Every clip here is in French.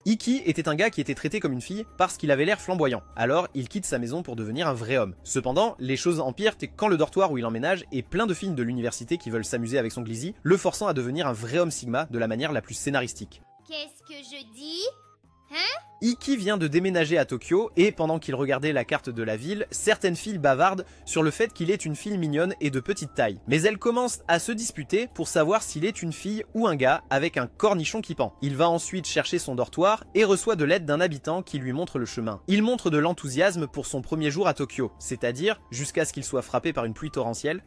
Iki était un gars qui était traité comme une fille parce qu'il avait l'air flamboyant, alors il quitte sa maison pour devenir un vrai homme. Cependant, les choses empirent quand le dortoir où il emménage est plein de filles de l'université qui veulent s'amuser avec son glizzy, le forçant à devenir un vrai homme Sigma de la manière la plus scénaristique. Qu'est-ce que je dis? Iki vient de déménager à Tokyo et pendant qu'il regardait la carte de la ville, certaines filles bavardent sur le fait qu'il est une fille mignonne et de petite taille. Mais elles commencent à se disputer pour savoir s'il est une fille ou un gars avec un cornichon qui pend. Il va ensuite chercher son dortoir et reçoit de l'aide d'un habitant qui lui montre le chemin. Il montre de l'enthousiasme pour son premier jour à Tokyo, c'est-à-dire jusqu'à ce qu'il soit frappé par une pluie torrentielle.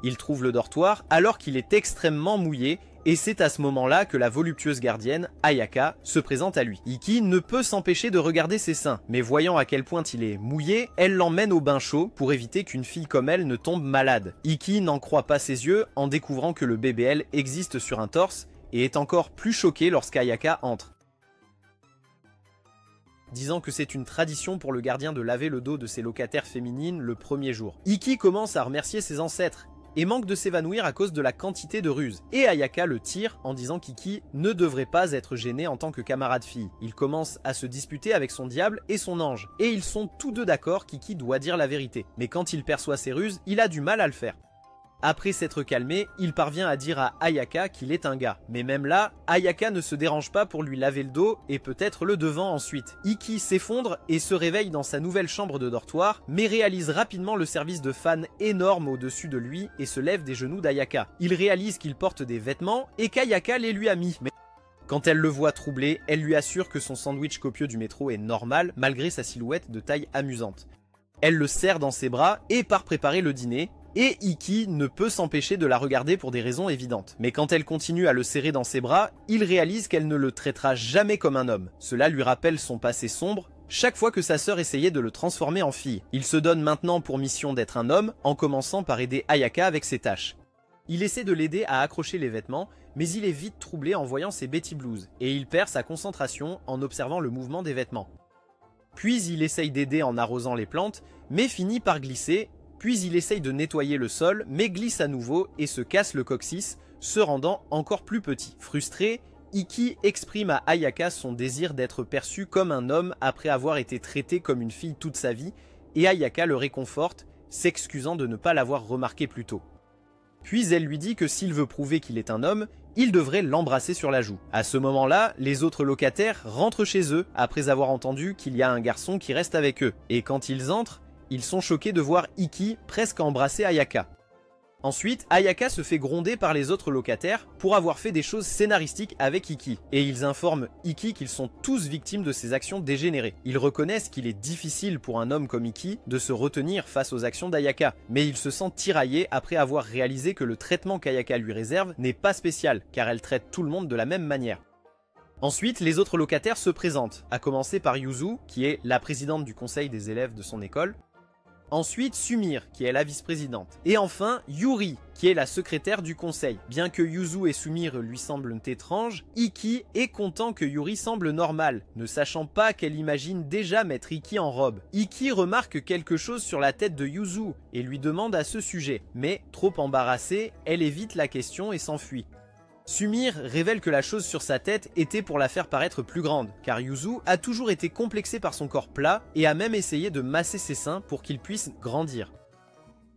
Il trouve le dortoir alors qu'il est extrêmement mouillé et c'est à ce moment-là que la voluptueuse gardienne, Ayaka, se présente à lui. Iki ne peut s'empêcher de regarder ses seins, mais voyant à quel point il est mouillé, elle l'emmène au bain chaud pour éviter qu'une fille comme elle ne tombe malade. Iki n'en croit pas ses yeux en découvrant que le BBL existe sur un torse et est encore plus choqué lorsqu'Ayaka entre, disant que c'est une tradition pour le gardien de laver le dos de ses locataires féminines le premier jour. Iki commence à remercier ses ancêtres et manque de s'évanouir à cause de la quantité de ruses. Et Ayaka le tire en disant qu'Iki ne devrait pas être gêné en tant que camarade fille. Il commence à se disputer avec son diable et son ange, et ils sont tous deux d'accord qu'Iki doit dire la vérité. Mais quand il perçoit ses ruses, il a du mal à le faire. Après s'être calmé, il parvient à dire à Ayaka qu'il est un gars. Mais même là, Ayaka ne se dérange pas pour lui laver le dos et peut-être le devant ensuite. Iki s'effondre et se réveille dans sa nouvelle chambre de dortoir, mais réalise rapidement le service de fan énorme au-dessus de lui et se lève des genoux d'Ayaka. Il réalise qu'il porte des vêtements et qu'Ayaka les lui a mis. Mais quand elle le voit troublé, elle lui assure que son sandwich copieux du métro est normal malgré sa silhouette de taille amusante. Elle le serre dans ses bras et part préparer le dîner. Et Iki ne peut s'empêcher de la regarder pour des raisons évidentes. Mais quand elle continue à le serrer dans ses bras, il réalise qu'elle ne le traitera jamais comme un homme. Cela lui rappelle son passé sombre, chaque fois que sa sœur essayait de le transformer en fille. Il se donne maintenant pour mission d'être un homme, en commençant par aider Ayaka avec ses tâches. Il essaie de l'aider à accrocher les vêtements, mais il est vite troublé en voyant ses Betty Blues, et il perd sa concentration en observant le mouvement des vêtements. Puis il essaye d'aider en arrosant les plantes, mais finit par glisser. Puis il essaye de nettoyer le sol, mais glisse à nouveau et se casse le coccyx, se rendant encore plus petit. Frustré, Iki exprime à Ayaka son désir d'être perçu comme un homme après avoir été traité comme une fille toute sa vie, et Ayaka le réconforte, s'excusant de ne pas l'avoir remarqué plus tôt. Puis elle lui dit que s'il veut prouver qu'il est un homme, il devrait l'embrasser sur la joue. À ce moment-là, les autres locataires rentrent chez eux après avoir entendu qu'il y a un garçon qui reste avec eux, et quand ils entrent, ils sont choqués de voir Iki presque embrasser Ayaka. Ensuite, Ayaka se fait gronder par les autres locataires pour avoir fait des choses scénaristiques avec Iki. Et ils informent Iki qu'ils sont tous victimes de ses actions dégénérées. Ils reconnaissent qu'il est difficile pour un homme comme Iki de se retenir face aux actions d'Ayaka. Mais il se sent tiraillé après avoir réalisé que le traitement qu'Ayaka lui réserve n'est pas spécial, car elle traite tout le monde de la même manière. Ensuite, les autres locataires se présentent, à commencer par Yuzu, qui est la présidente du conseil des élèves de son école. Ensuite, Sumire, qui est la vice-présidente. Et enfin, Yuri, qui est la secrétaire du conseil. Bien que Yuzu et Sumire lui semblent étranges, Iki est content que Yuri semble normal, ne sachant pas qu'elle imagine déjà mettre Iki en robe. Iki remarque quelque chose sur la tête de Yuzu et lui demande à ce sujet. Mais, trop embarrassée, elle évite la question et s'enfuit. Sumire révèle que la chose sur sa tête était pour la faire paraître plus grande, car Yuzu a toujours été complexé par son corps plat et a même essayé de masser ses seins pour qu'ils puissent grandir.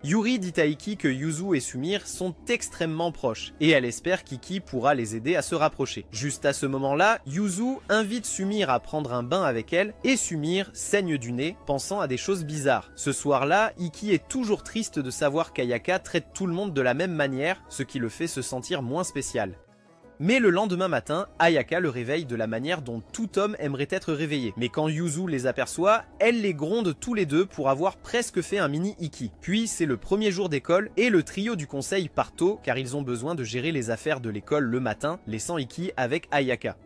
Yuri dit à Iki que Yuzu et Sumire sont extrêmement proches, et elle espère qu'Iki pourra les aider à se rapprocher. Juste à ce moment-là, Yuzu invite Sumire à prendre un bain avec elle, et Sumire saigne du nez, pensant à des choses bizarres. Ce soir-là, Iki est toujours triste de savoir qu'Ayaka traite tout le monde de la même manière, ce qui le fait se sentir moins spécial. Mais le lendemain matin, Ayaka le réveille de la manière dont tout homme aimerait être réveillé. Mais quand Yuzu les aperçoit, elle les gronde tous les deux pour avoir presque fait un mini Iki. Puis c'est le premier jour d'école et le trio du conseil part tôt car ils ont besoin de gérer les affaires de l'école le matin, laissant Iki avec Ayaka.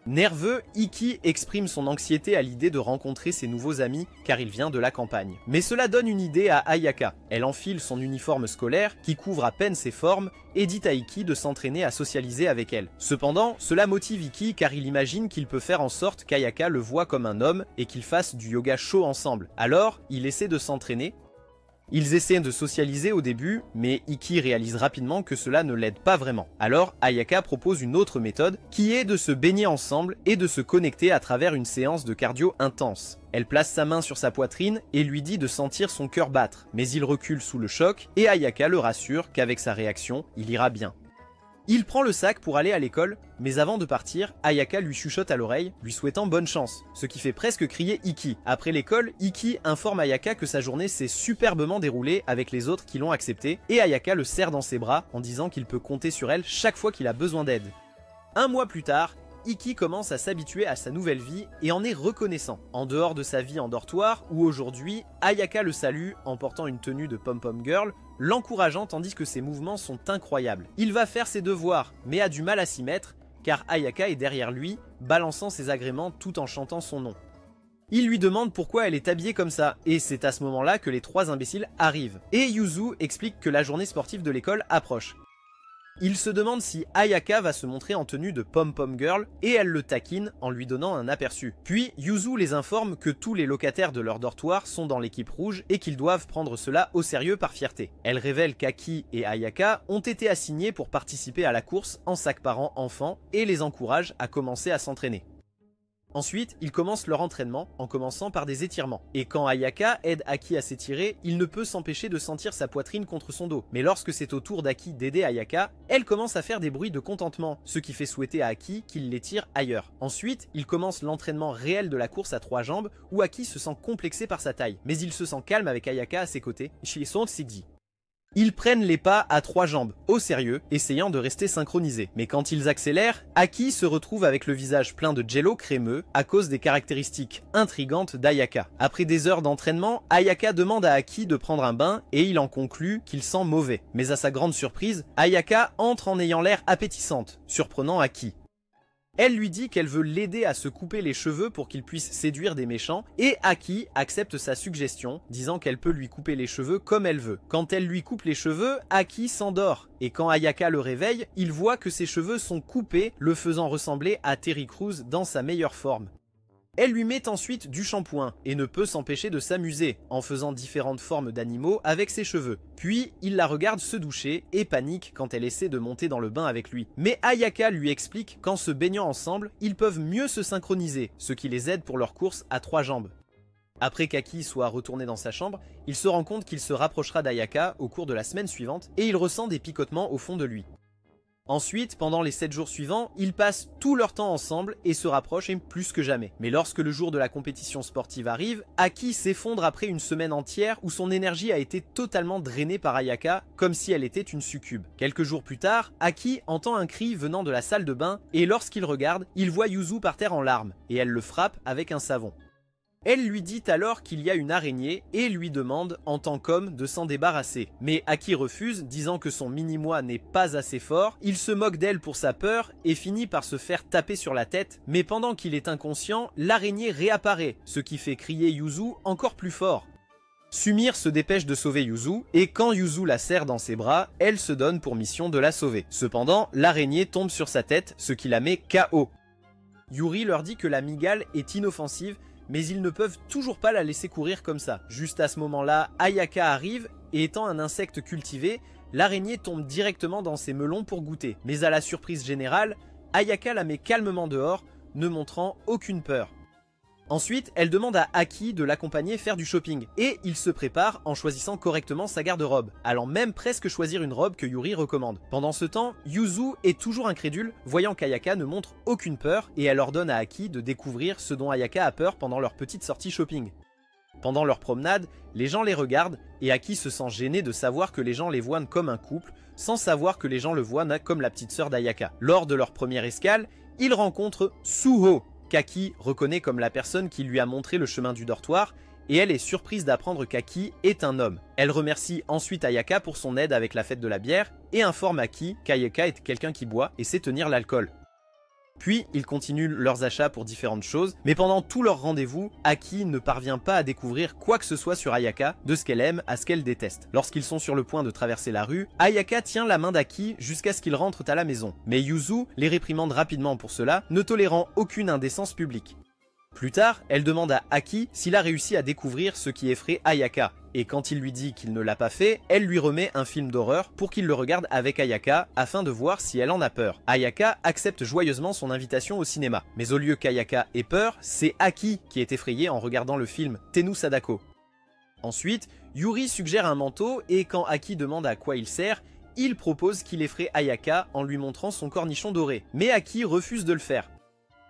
Nerveux, Iki exprime son anxiété à l'idée de rencontrer ses nouveaux amis car il vient de la campagne. Mais cela donne une idée à Ayaka. Elle enfile son uniforme scolaire qui couvre à peine ses formes et dit à Iki de s'entraîner à socialiser avec elle. Cependant, cela motive Iki car il imagine qu'il peut faire en sorte qu'Ayaka le voie comme un homme et qu'ils fassent du yoga chaud ensemble. Alors, il essaie de s'entraîner. Ils essaient de socialiser au début, mais Ikki réalise rapidement que cela ne l'aide pas vraiment. Alors Ayaka propose une autre méthode, qui est de se baigner ensemble et de se connecter à travers une séance de cardio intense. Elle place sa main sur sa poitrine et lui dit de sentir son cœur battre, mais il recule sous le choc et Ayaka le rassure qu'avec sa réaction, il ira bien. Il prend le sac pour aller à l'école, mais avant de partir, Ayaka lui chuchote à l'oreille, lui souhaitant bonne chance, ce qui fait presque crier Ikki. Après l'école, Ikki informe Ayaka que sa journée s'est superbement déroulée avec les autres qui l'ont accepté, et Ayaka le serre dans ses bras en disant qu'il peut compter sur elle chaque fois qu'il a besoin d'aide. Un mois plus tard, Ikki commence à s'habituer à sa nouvelle vie et en est reconnaissant. En dehors de sa vie en dortoir, où aujourd'hui, Ayaka le salue en portant une tenue de pom-pom girl, l'encourageant tandis que ses mouvements sont incroyables. Il va faire ses devoirs, mais a du mal à s'y mettre, car Ayaka est derrière lui, balançant ses agréments tout en chantant son nom. Il lui demande pourquoi elle est habillée comme ça, et c'est à ce moment-là que les trois imbéciles arrivent. Et Yuzu explique que la journée sportive de l'école approche. Il se demande si Ayaka va se montrer en tenue de pom-pom girl et elle le taquine en lui donnant un aperçu. Puis Yuzu les informe que tous les locataires de leur dortoir sont dans l'équipe rouge et qu'ils doivent prendre cela au sérieux par fierté. Elle révèle qu'Aki et Ayaka ont été assignés pour participer à la course en sac parents-enfants et les encourage à commencer à s'entraîner. Ensuite, ils commencent leur entraînement en commençant par des étirements. Et quand Ayaka aide Aki à s'étirer, il ne peut s'empêcher de sentir sa poitrine contre son dos. Mais lorsque c'est au tour d'Aki d'aider Ayaka, elle commence à faire des bruits de contentement, ce qui fait souhaiter à Aki qu'il l'étire ailleurs. Ensuite, il commence l'entraînement réel de la course à 3 jambes, où Aki se sent complexé par sa taille. Mais il se sent calme avec Ayaka à ses côtés. Ils prennent les pas à 3 jambes, au sérieux, essayant de rester synchronisés. Mais quand ils accélèrent, Aki se retrouve avec le visage plein de jello crémeux à cause des caractéristiques intrigantes d'Ayaka. Après des heures d'entraînement, Ayaka demande à Aki de prendre un bain et il en conclut qu'il sent mauvais. Mais à sa grande surprise, Ayaka entre en ayant l'air appétissante, surprenant Aki. Elle lui dit qu'elle veut l'aider à se couper les cheveux pour qu'il puisse séduire des méchants et Aki accepte sa suggestion, disant qu'elle peut lui couper les cheveux comme elle veut. Quand elle lui coupe les cheveux, Aki s'endort et quand Ayaka le réveille, il voit que ses cheveux sont coupés, le faisant ressembler à Terry Crews dans sa meilleure forme. Elle lui met ensuite du shampoing et ne peut s'empêcher de s'amuser en faisant différentes formes d'animaux avec ses cheveux. Puis il la regarde se doucher et panique quand elle essaie de monter dans le bain avec lui. Mais Ayaka lui explique qu'en se baignant ensemble, ils peuvent mieux se synchroniser, ce qui les aide pour leur course à 3 jambes. Après qu'Aki soit retourné dans sa chambre, il se rend compte qu'il se rapprochera d'Ayaka au cours de la semaine suivante et il ressent des picotements au fond de lui. Ensuite, pendant les 7 jours suivants, ils passent tout leur temps ensemble et se rapprochent plus que jamais. Mais lorsque le jour de la compétition sportive arrive, Aki s'effondre après une semaine entière où son énergie a été totalement drainée par Ayaka, comme si elle était une succube. Quelques jours plus tard, Aki entend un cri venant de la salle de bain et lorsqu'il regarde, il voit Yuzu par terre en larmes et elle le frappe avec un savon. Elle lui dit alors qu'il y a une araignée et lui demande, en tant qu'homme, de s'en débarrasser. Mais Aki refuse, disant que son mini-moi n'est pas assez fort, il se moque d'elle pour sa peur et finit par se faire taper sur la tête, mais pendant qu'il est inconscient, l'araignée réapparaît, ce qui fait crier Yuzu encore plus fort. Sumire se dépêche de sauver Yuzu, et quand Yuzu la serre dans ses bras, elle se donne pour mission de la sauver. Cependant, l'araignée tombe sur sa tête, ce qui la met KO. Yuri leur dit que la mygale est inoffensive, mais ils ne peuvent toujours pas la laisser courir comme ça. Juste à ce moment-là, Ayaka arrive, et étant un insecte cultivé, l'araignée tombe directement dans ses melons pour goûter. Mais à la surprise générale, Ayaka la met calmement dehors, ne montrant aucune peur. Ensuite, elle demande à Aki de l'accompagner faire du shopping, et il se prépare en choisissant correctement sa garde-robe, allant même presque choisir une robe que Yuri recommande. Pendant ce temps, Yuzu est toujours incrédule, voyant qu'Ayaka ne montre aucune peur, et elle ordonne à Aki de découvrir ce dont Ayaka a peur pendant leur petite sortie shopping. Pendant leur promenade, les gens les regardent, et Aki se sent gêné de savoir que les gens les voient comme un couple, sans savoir que les gens le voient comme la petite sœur d'Ayaka. Lors de leur première escale, ils rencontrent Suho, qu'Aki reconnaît comme la personne qui lui a montré le chemin du dortoir, et elle est surprise d'apprendre qu'Aki est un homme. Elle remercie ensuite Ayaka pour son aide avec la fête de la bière, et informe Aki qu'Ayaka est quelqu'un qui boit et sait tenir l'alcool. Puis, ils continuent leurs achats pour différentes choses, mais pendant tout leur rendez-vous, Aki ne parvient pas à découvrir quoi que ce soit sur Ayaka, de ce qu'elle aime à ce qu'elle déteste. Lorsqu'ils sont sur le point de traverser la rue, Ayaka tient la main d'Aki jusqu'à ce qu'ils rentrent à la maison. Mais Yuzu les réprimande rapidement pour cela, ne tolérant aucune indécence publique. Plus tard, elle demande à Aki s'il a réussi à découvrir ce qui effraie Ayaka, et quand il lui dit qu'il ne l'a pas fait, elle lui remet un film d'horreur pour qu'il le regarde avec Ayaka afin de voir si elle en a peur. Ayaka accepte joyeusement son invitation au cinéma, mais au lieu qu'Ayaka ait peur, c'est Aki qui est effrayé en regardant le film Tennou Sadako. Ensuite, Yuri suggère un manteau et quand Aki demande à quoi il sert, il propose qu'il effraie Ayaka en lui montrant son cornichon doré, mais Aki refuse de le faire.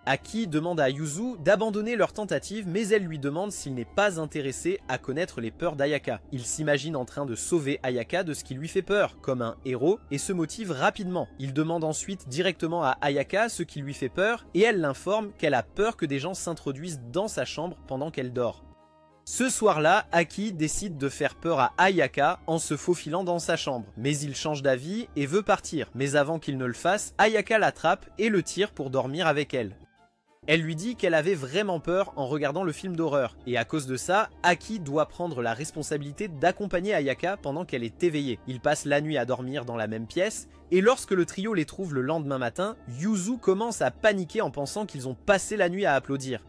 Aki demande à Yuzu d'abandonner leur tentative, mais elle lui demande s'il n'est pas intéressé à connaître les peurs d'Ayaka. Il s'imagine en train de sauver Ayaka de ce qui lui fait peur, comme un héros, et se motive rapidement. Il demande ensuite directement à Ayaka ce qui lui fait peur, et elle l'informe qu'elle a peur que des gens s'introduisent dans sa chambre pendant qu'elle dort. Ce soir-là, Aki décide de faire peur à Ayaka en se faufilant dans sa chambre, mais il change d'avis et veut partir. Mais avant qu'il ne le fasse, Ayaka l'attrape et le tire pour dormir avec elle. Elle lui dit qu'elle avait vraiment peur en regardant le film d'horreur, et à cause de ça, Aki doit prendre la responsabilité d'accompagner Ayaka pendant qu'elle est éveillée. Ils passent la nuit à dormir dans la même pièce, et lorsque le trio les trouve le lendemain matin, Yuzu commence à paniquer en pensant qu'ils ont passé la nuit à applaudir.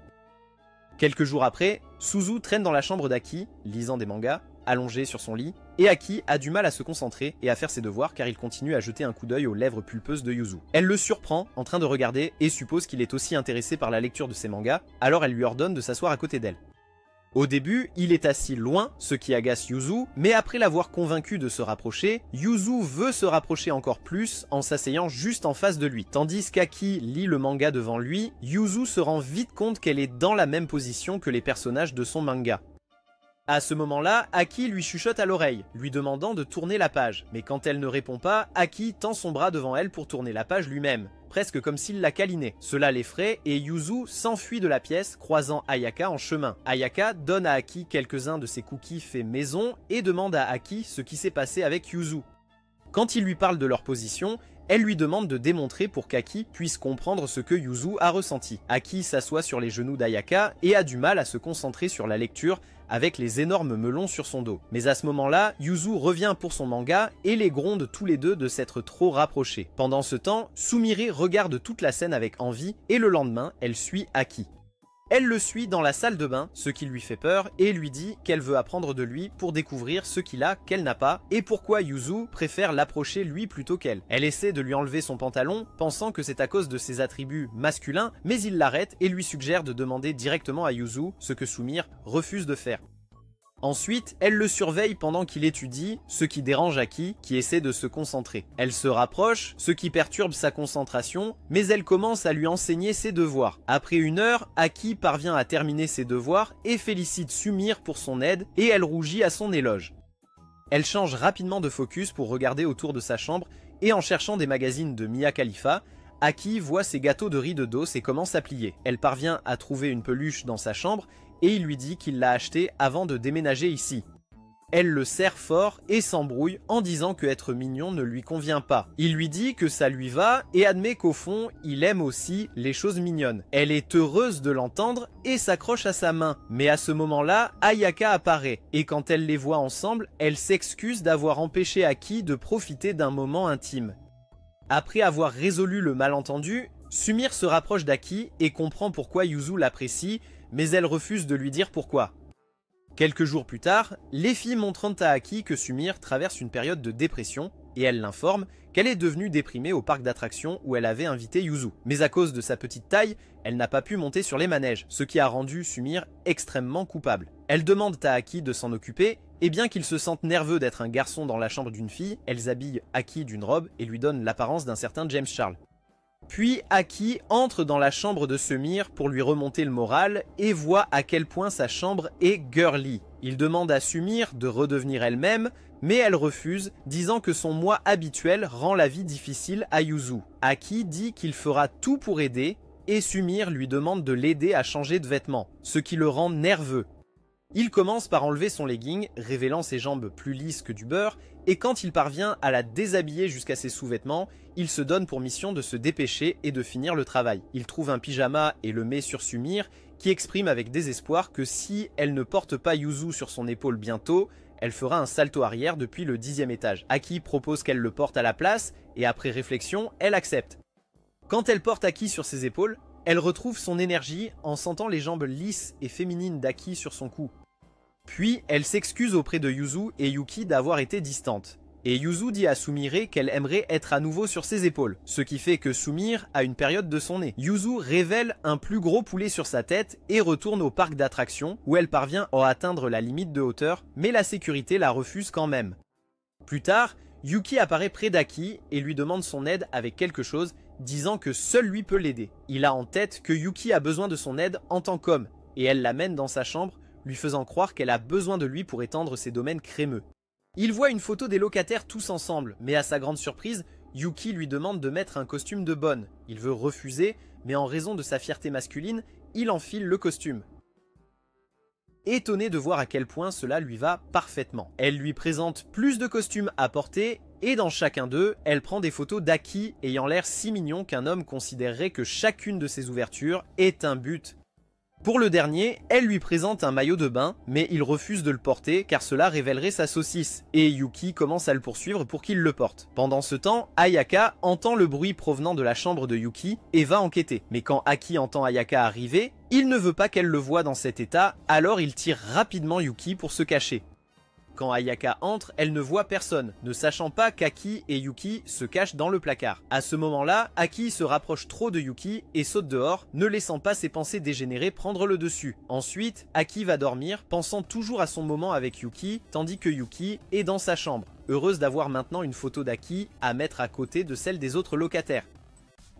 Quelques jours après, Suzu traîne dans la chambre d'Aki, lisant des mangas, allongé sur son lit, et Aki a du mal à se concentrer et à faire ses devoirs car il continue à jeter un coup d'œil aux lèvres pulpeuses de Yuzu. Elle le surprend en train de regarder et suppose qu'il est aussi intéressé par la lecture de ses mangas, alors elle lui ordonne de s'asseoir à côté d'elle. Au début, il est assis loin, ce qui agace Yuzu, mais après l'avoir convaincu de se rapprocher, Yuzu veut se rapprocher encore plus en s'asseyant juste en face de lui. Tandis qu'Aki lit le manga devant lui, Yuzu se rend vite compte qu'elle est dans la même position que les personnages de son manga. À ce moment-là, Aki lui chuchote à l'oreille, lui demandant de tourner la page. Mais quand elle ne répond pas, Aki tend son bras devant elle pour tourner la page lui-même, presque comme s'il la câlinait. Cela l'effraie et Yuzu s'enfuit de la pièce, croisant Ayaka en chemin. Ayaka donne à Aki quelques-uns de ses cookies faits maison et demande à Aki ce qui s'est passé avec Yuzu. Quand il lui parle de leur position, elle lui demande de démontrer pour qu'Aki puisse comprendre ce que Yuzu a ressenti. Aki s'assoit sur les genoux d'Ayaka et a du mal à se concentrer sur la lecture avec les énormes melons sur son dos. Mais à ce moment-là, Yuzu revient pour son manga et les gronde tous les deux de s'être trop rapprochés. Pendant ce temps, Sumire regarde toute la scène avec envie et le lendemain, elle suit Aki. Elle le suit dans la salle de bain, ce qui lui fait peur, et lui dit qu'elle veut apprendre de lui pour découvrir ce qu'il a qu'elle n'a pas, et pourquoi Yuzu préfère l'approcher lui plutôt qu'elle. Elle essaie de lui enlever son pantalon, pensant que c'est à cause de ses attributs masculins, mais il l'arrête et lui suggère de demander directement à Yuzu, ce que Sumire refuse de faire. Ensuite, elle le surveille pendant qu'il étudie, ce qui dérange Aki, qui essaie de se concentrer. Elle se rapproche, ce qui perturbe sa concentration, mais elle commence à lui enseigner ses devoirs. Après 1 heure, Aki parvient à terminer ses devoirs et félicite Sumire pour son aide, et elle rougit à son éloge. Elle change rapidement de focus pour regarder autour de sa chambre, et en cherchant des magazines de Mia Khalifa, Aki voit ses gâteaux de riz de dos et commence à plier. Elle parvient à trouver une peluche dans sa chambre, et il lui dit qu'il l'a acheté avant de déménager ici. Elle le serre fort et s'embrouille en disant que être mignon ne lui convient pas. Il lui dit que ça lui va et admet qu'au fond, il aime aussi les choses mignonnes. Elle est heureuse de l'entendre et s'accroche à sa main. Mais à ce moment-là, Ayaka apparaît et quand elle les voit ensemble, elle s'excuse d'avoir empêché Aki de profiter d'un moment intime. Après avoir résolu le malentendu, Sumire se rapproche d'Aki et comprend pourquoi Yuzu l'apprécie, mais elle refuse de lui dire pourquoi. Quelques jours plus tard, les filles montrent à Aki que Sumire traverse une période de dépression et elle l'informe qu'elle est devenue déprimée au parc d'attractions où elle avait invité Yuzu. Mais à cause de sa petite taille, elle n'a pas pu monter sur les manèges, ce qui a rendu Sumire extrêmement coupable. Elle demande à Aki de s'en occuper et bien qu'il se sente nerveux d'être un garçon dans la chambre d'une fille, elles habillent Aki d'une robe et lui donnent l'apparence d'un certain James Charles. Puis Aki entre dans la chambre de Sumire pour lui remonter le moral et voit à quel point sa chambre est girly. Il demande à Sumire de redevenir elle-même, mais elle refuse, disant que son moi habituel rend la vie difficile à Yuzu. Aki dit qu'il fera tout pour aider et Sumire lui demande de l'aider à changer de vêtements, ce qui le rend nerveux. Il commence par enlever son legging, révélant ses jambes plus lisses que du beurre, et quand il parvient à la déshabiller jusqu'à ses sous-vêtements, il se donne pour mission de se dépêcher et de finir le travail. Il trouve un pyjama et le met sur Sumire, qui exprime avec désespoir que si elle ne porte pas Yuzu sur son épaule bientôt, elle fera un salto arrière depuis le 10e étage. Aki propose qu'elle le porte à la place, et après réflexion, elle accepte. Quand elle porte Aki sur ses épaules, elle retrouve son énergie en sentant les jambes lisses et féminines d'Aki sur son cou. Puis, elle s'excuse auprès de Yuzu et Yuki d'avoir été distante. Et Yuzu dit à Sumire qu'elle aimerait être à nouveau sur ses épaules, ce qui fait que Sumire a une période de son nez. Yuzu révèle un plus gros poulet sur sa tête et retourne au parc d'attractions où elle parvient à atteindre la limite de hauteur, mais la sécurité la refuse quand même. Plus tard, Yuki apparaît près d'Aki et lui demande son aide avec quelque chose, disant que seul lui peut l'aider. Il a en tête que Yuki a besoin de son aide en tant qu'homme, et elle l'amène dans sa chambre, lui faisant croire qu'elle a besoin de lui pour étendre ses domaines crémeux. Il voit une photo des locataires tous ensemble, mais à sa grande surprise, Yuki lui demande de mettre un costume de bonne. Il veut refuser, mais en raison de sa fierté masculine, il enfile le costume. Étonné de voir à quel point cela lui va parfaitement. Elle lui présente plus de costumes à porter, et dans chacun d'eux, elle prend des photos d'Aki ayant l'air si mignon qu'un homme considérerait que chacune de ses ouvertures est un but. Pour le dernier, elle lui présente un maillot de bain, mais il refuse de le porter car cela révélerait sa saucisse, et Yuki commence à le poursuivre pour qu'il le porte. Pendant ce temps, Ayaka entend le bruit provenant de la chambre de Yuki et va enquêter. Mais quand Aki entend Ayaka arriver, il ne veut pas qu'elle le voie dans cet état, alors il tire rapidement Yuki pour se cacher. Quand Ayaka entre, elle ne voit personne, ne sachant pas qu'Aki et Yuki se cachent dans le placard. À ce moment-là, Aki se rapproche trop de Yuki et saute dehors, ne laissant pas ses pensées dégénérées prendre le dessus. Ensuite, Aki va dormir, pensant toujours à son moment avec Yuki, tandis que Yuki est dans sa chambre, heureuse d'avoir maintenant une photo d'Aki à mettre à côté de celle des autres locataires.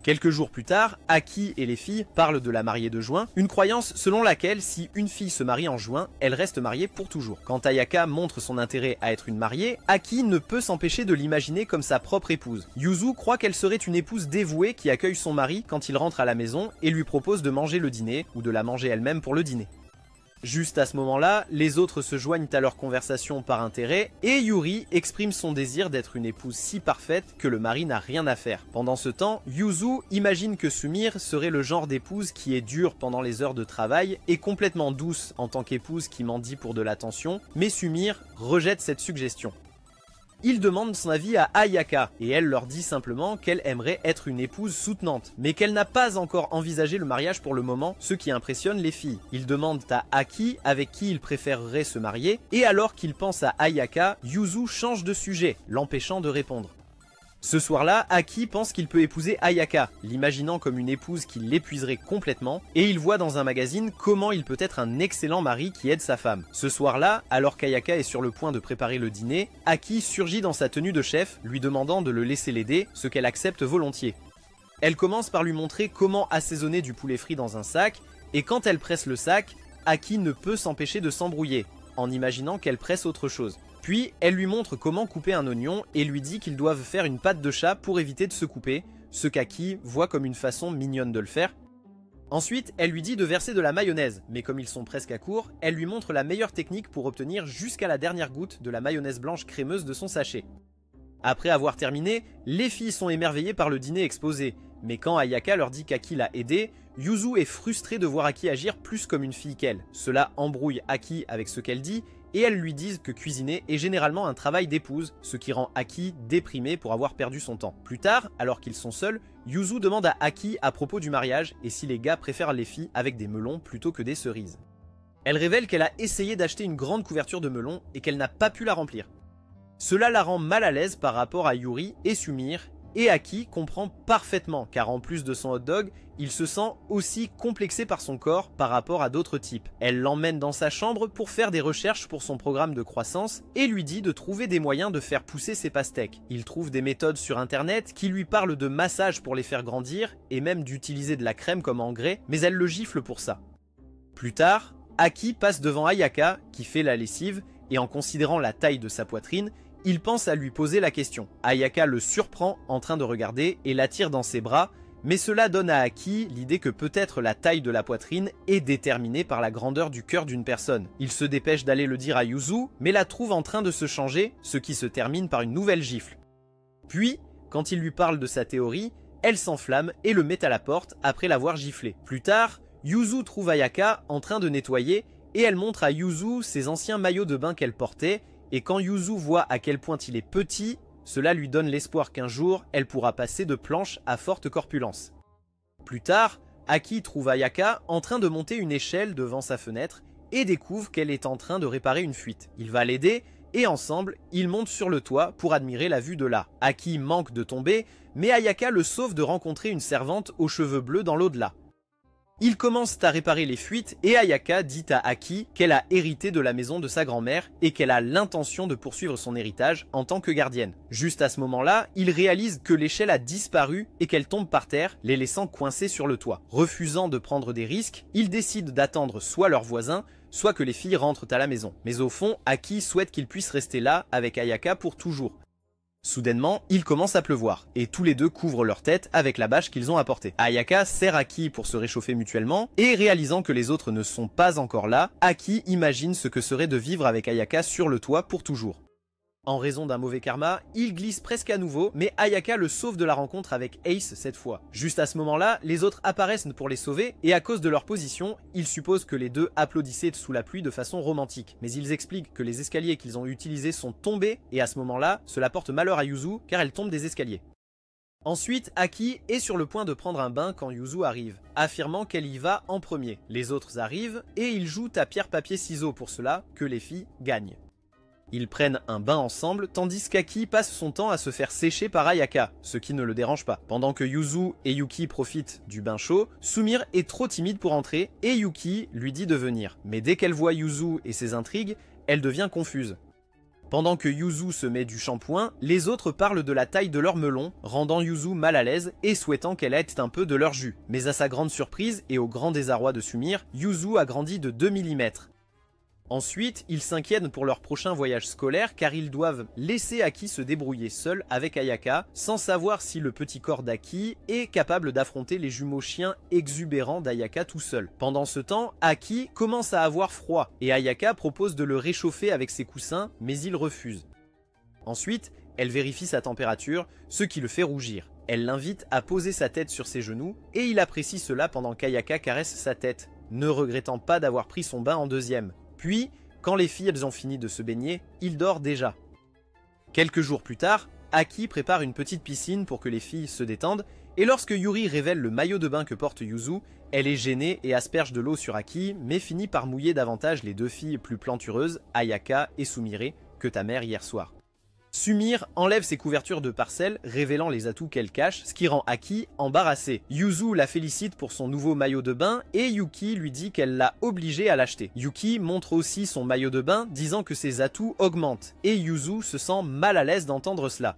Quelques jours plus tard, Aki et les filles parlent de la mariée de juin, une croyance selon laquelle si une fille se marie en juin, elle reste mariée pour toujours. Quand Ayaka montre son intérêt à être une mariée, Aki ne peut s'empêcher de l'imaginer comme sa propre épouse. Yuzu croit qu'elle serait une épouse dévouée qui accueille son mari quand il rentre à la maison et lui propose de manger le dîner ou de la manger elle-même pour le dîner. Juste à ce moment-là, les autres se joignent à leur conversation par intérêt et Yuri exprime son désir d'être une épouse si parfaite que le mari n'a rien à faire. Pendant ce temps, Yuzu imagine que Sumire serait le genre d'épouse qui est dure pendant les heures de travail et complètement douce en tant qu'épouse qui mendie pour de l'attention, mais Sumire rejette cette suggestion. Il demande son avis à Ayaka et elle leur dit simplement qu'elle aimerait être une épouse soutenante, mais qu'elle n'a pas encore envisagé le mariage pour le moment, ce qui impressionne les filles. Ils demandent à Aki avec qui il préférerait se marier, et alors qu'il pense à Ayaka, Yuzu change de sujet, l'empêchant de répondre. Ce soir-là, Aki pense qu'il peut épouser Ayaka, l'imaginant comme une épouse qui l'épuiserait complètement, et il voit dans un magazine comment il peut être un excellent mari qui aide sa femme. Ce soir-là, alors qu'Ayaka est sur le point de préparer le dîner, Aki surgit dans sa tenue de chef, lui demandant de le laisser l'aider, ce qu'elle accepte volontiers. Elle commence par lui montrer comment assaisonner du poulet frit dans un sac, et quand elle presse le sac, Aki ne peut s'empêcher de s'embrouiller, en imaginant qu'elle presse autre chose. Puis, elle lui montre comment couper un oignon et lui dit qu'ils doivent faire une patte de chat pour éviter de se couper, ce qu'Aki voit comme une façon mignonne de le faire. Ensuite, elle lui dit de verser de la mayonnaise, mais comme ils sont presque à court, elle lui montre la meilleure technique pour obtenir jusqu'à la dernière goutte de la mayonnaise blanche crémeuse de son sachet. Après avoir terminé, les filles sont émerveillées par le dîner exposé, mais quand Ayaka leur dit qu'Aki l'a aidé, Yuzu est frustrée de voir Aki agir plus comme une fille qu'elle. Cela embrouille Aki avec ce qu'elle dit, et elles lui disent que cuisiner est généralement un travail d'épouse, ce qui rend Aki déprimée pour avoir perdu son temps. Plus tard, alors qu'ils sont seuls, Yuzu demande à Aki à propos du mariage et si les gars préfèrent les filles avec des melons plutôt que des cerises. Elle révèle qu'elle a essayé d'acheter une grande couverture de melons et qu'elle n'a pas pu la remplir. Cela la rend mal à l'aise par rapport à Yuri et Sumire, et Aki comprend parfaitement car en plus de son hot dog, il se sent aussi complexé par son corps par rapport à d'autres types. Elle l'emmène dans sa chambre pour faire des recherches pour son programme de croissance et lui dit de trouver des moyens de faire pousser ses pastèques. Il trouve des méthodes sur internet qui lui parlent de massage pour les faire grandir et même d'utiliser de la crème comme engrais, mais elle le gifle pour ça. Plus tard, Aki passe devant Ayaka qui fait la lessive et en considérant la taille de sa poitrine, il pense à lui poser la question. Ayaka le surprend en train de regarder et l'attire dans ses bras, mais cela donne à Aki l'idée que peut-être la taille de la poitrine est déterminée par la grandeur du cœur d'une personne. Il se dépêche d'aller le dire à Yuzu, mais la trouve en train de se changer, ce qui se termine par une nouvelle gifle. Puis, quand il lui parle de sa théorie, elle s'enflamme et le met à la porte après l'avoir giflé. Plus tard, Yuzu trouve Ayaka en train de nettoyer et elle montre à Yuzu ses anciens maillots de bain qu'elle portait, et quand Yuzu voit à quel point il est petit, cela lui donne l'espoir qu'un jour, elle pourra passer de planche à forte corpulence. Plus tard, Aki trouve Ayaka en train de monter une échelle devant sa fenêtre et découvre qu'elle est en train de réparer une fuite. Il va l'aider et ensemble, ils montent sur le toit pour admirer la vue de là. Aki manque de tomber, mais Ayaka le sauve de rencontrer une servante aux cheveux bleus dans l'au-delà. Ils commencent à réparer les fuites et Ayaka dit à Aki qu'elle a hérité de la maison de sa grand-mère et qu'elle a l'intention de poursuivre son héritage en tant que gardienne. Juste à ce moment-là, ils réalisent que l'échelle a disparu et qu'elle tombe par terre, les laissant coincés sur le toit. Refusant de prendre des risques, ils décident d'attendre soit leurs voisins, soit que les filles rentrent à la maison. Mais au fond, Aki souhaite qu'ils puissent rester là avec Ayaka pour toujours. Soudainement, il commence à pleuvoir, et tous les deux couvrent leur tête avec la bâche qu'ils ont apportée. Ayaka sert Aki pour se réchauffer mutuellement, et réalisant que les autres ne sont pas encore là, Aki imagine ce que serait de vivre avec Ayaka sur le toit pour toujours. En raison d'un mauvais karma, il glisse presque à nouveau, mais Ayaka le sauve de la rencontre avec Ace cette fois. Juste à ce moment-là, les autres apparaissent pour les sauver, et à cause de leur position, ils supposent que les deux applaudissaient sous la pluie de façon romantique. Mais ils expliquent que les escaliers qu'ils ont utilisés sont tombés, et à ce moment-là, cela porte malheur à Yuzu, car elle tombe des escaliers. Ensuite, Aki est sur le point de prendre un bain quand Yuzu arrive, affirmant qu'elle y va en premier. Les autres arrivent, et ils jouent à pierre-papier-ciseaux pour cela, que les filles gagnent. Ils prennent un bain ensemble, tandis qu'Aki passe son temps à se faire sécher par Ayaka, ce qui ne le dérange pas. Pendant que Yuzu et Yuki profitent du bain chaud, Sumire est trop timide pour entrer et Yuki lui dit de venir. Mais dès qu'elle voit Yuzu et ses intrigues, elle devient confuse. Pendant que Yuzu se met du shampoing, les autres parlent de la taille de leur melon, rendant Yuzu mal à l'aise et souhaitant qu'elle ait un peu de leur jus. Mais à sa grande surprise et au grand désarroi de Sumire, Yuzu a grandi de 2 mm. Ensuite, ils s'inquiètent pour leur prochain voyage scolaire car ils doivent laisser Aki se débrouiller seul avec Ayaka, sans savoir si le petit corps d'Aki est capable d'affronter les jumeaux chiens exubérants d'Ayaka tout seul. Pendant ce temps, Aki commence à avoir froid et Ayaka propose de le réchauffer avec ses coussins, mais il refuse. Ensuite, elle vérifie sa température, ce qui le fait rougir. Elle l'invite à poser sa tête sur ses genoux et il apprécie cela pendant qu'Ayaka caresse sa tête, ne regrettant pas d'avoir pris son bain en deuxième. Puis, quand les filles elles ont fini de se baigner, il dort déjà. Quelques jours plus tard, Aki prépare une petite piscine pour que les filles se détendent, et lorsque Yuri révèle le maillot de bain que porte Yuzu, elle est gênée et asperge de l'eau sur Aki, mais finit par mouiller davantage les deux filles plus plantureuses, Ayaka et Sumire, que ta mère hier soir. Sumire enlève ses couvertures de parcelles, révélant les atouts qu'elle cache, ce qui rend Aki embarrassée. Yuzu la félicite pour son nouveau maillot de bain et Yuki lui dit qu'elle l'a obligé à l'acheter. Yuki montre aussi son maillot de bain, disant que ses atouts augmentent, et Yuzu se sent mal à l'aise d'entendre cela.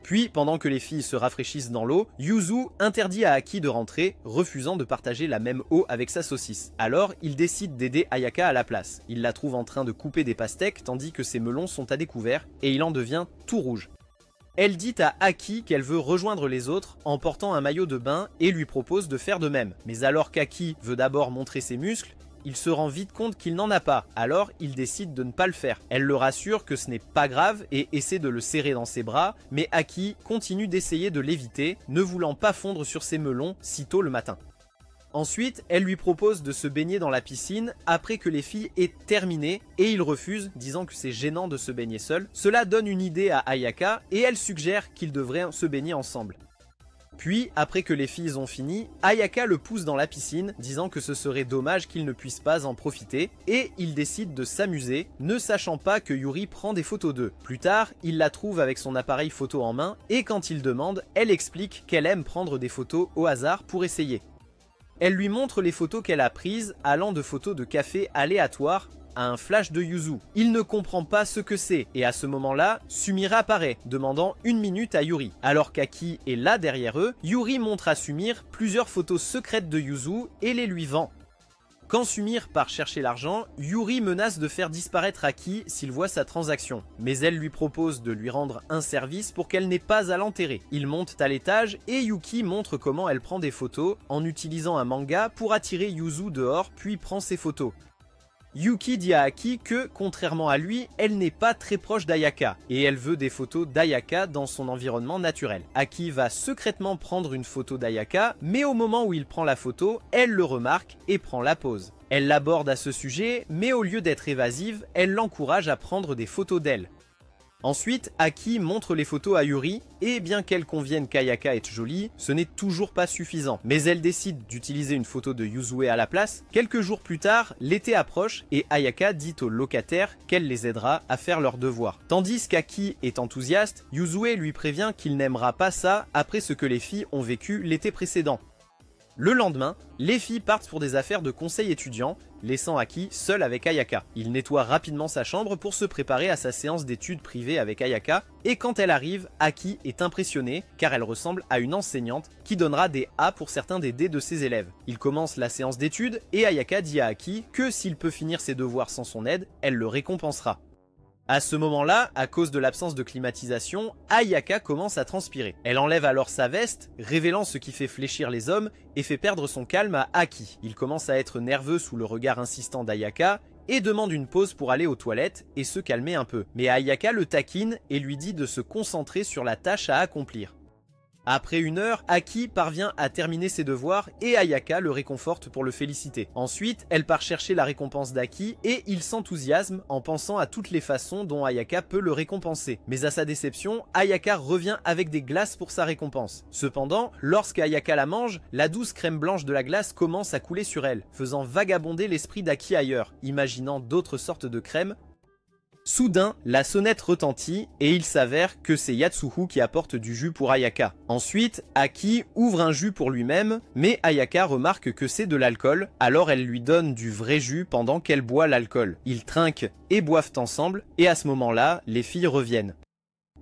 Puis, pendant que les filles se rafraîchissent dans l'eau, Yuzu interdit à Aki de rentrer, refusant de partager la même eau avec sa saucisse. Alors, il décide d'aider Ayaka à la place. Il la trouve en train de couper des pastèques tandis que ses melons sont à découvert et il en devient tout rouge. Elle dit à Aki qu'elle veut rejoindre les autres en portant un maillot de bain et lui propose de faire de même. Mais alors qu'Aki veut d'abord montrer ses muscles, il se rend vite compte qu'il n'en a pas, alors il décide de ne pas le faire. Elle le rassure que ce n'est pas grave et essaie de le serrer dans ses bras, mais Aki continue d'essayer de l'éviter, ne voulant pas fondre sur ses melons si tôt le matin. Ensuite, elle lui propose de se baigner dans la piscine après que les filles aient terminé et il refuse, disant que c'est gênant de se baigner seul. Cela donne une idée à Ayaka et elle suggère qu'ils devraient se baigner ensemble. Puis, après que les filles ont fini, Ayaka le pousse dans la piscine, disant que ce serait dommage qu'il ne puisse pas en profiter, et il décide de s'amuser, ne sachant pas que Yuri prend des photos d'eux. Plus tard, il la trouve avec son appareil photo en main, et quand il demande, elle explique qu'elle aime prendre des photos au hasard pour essayer. Elle lui montre les photos qu'elle a prises, allant de photos de café aléatoires à un flash de Yuzu. Il ne comprend pas ce que c'est, et à ce moment-là, Sumire apparaît, demandant 1 minute à Yuri. Alors qu'Aki est là derrière eux, Yuri montre à Sumire plusieurs photos secrètes de Yuzu et les lui vend. Quand Sumire part chercher l'argent, Yuri menace de faire disparaître Aki s'il voit sa transaction. Mais elle lui propose de lui rendre un service pour qu'elle n'ait pas à l'enterrer. Ils montent à l'étage et Yuki montre comment elle prend des photos en utilisant un manga pour attirer Yuzu dehors puis prend ses photos. Yuki dit à Aki que, contrairement à lui, elle n'est pas très proche d'Ayaka, et elle veut des photos d'Ayaka dans son environnement naturel. Aki va secrètement prendre une photo d'Ayaka, mais au moment où il prend la photo, elle le remarque et prend la pose. Elle l'aborde à ce sujet, mais au lieu d'être évasive, elle l'encourage à prendre des photos d'elle. Ensuite, Aki montre les photos à Yuri, et bien qu'elle convienne qu'Ayaka est jolie, ce n'est toujours pas suffisant. Mais elle décide d'utiliser une photo de Yuzue à la place. Quelques jours plus tard, l'été approche et Ayaka dit aux locataires qu'elle les aidera à faire leurs devoirs. Tandis qu'Aki est enthousiaste, Yuzue lui prévient qu'il n'aimera pas ça après ce que les filles ont vécu l'été précédent. Le lendemain, les filles partent pour des affaires de conseil étudiant, laissant Aki seul avec Ayaka. Il nettoie rapidement sa chambre pour se préparer à sa séance d'études privée avec Ayaka, et quand elle arrive, Aki est impressionné car elle ressemble à une enseignante qui donnera des A pour certains des D de ses élèves. Il commence la séance d'études et Ayaka dit à Aki que s'il peut finir ses devoirs sans son aide, elle le récompensera. À ce moment-là, à cause de l'absence de climatisation, Ayaka commence à transpirer. Elle enlève alors sa veste, révélant ce qui fait fléchir les hommes et fait perdre son calme à Aki. Il commence à être nerveux sous le regard insistant d'Ayaka et demande une pause pour aller aux toilettes et se calmer un peu. Mais Ayaka le taquine et lui dit de se concentrer sur la tâche à accomplir. Après 1 heure, Aki parvient à terminer ses devoirs et Ayaka le réconforte pour le féliciter. Ensuite, elle part chercher la récompense d'Aki et il s'enthousiasme en pensant à toutes les façons dont Ayaka peut le récompenser. Mais à sa déception, Ayaka revient avec des glaces pour sa récompense. Cependant, lorsque Ayaka la mange, la douce crème blanche de la glace commence à couler sur elle, faisant vagabonder l'esprit d'Aki ailleurs, imaginant d'autres sortes de crèmes. Soudain, la sonnette retentit et il s'avère que c'est Yatsuhu qui apporte du jus pour Ayaka. Ensuite, Aki ouvre un jus pour lui-même, mais Ayaka remarque que c'est de l'alcool, alors elle lui donne du vrai jus pendant qu'elle boit l'alcool. Ils trinquent et boivent ensemble, et à ce moment-là, les filles reviennent.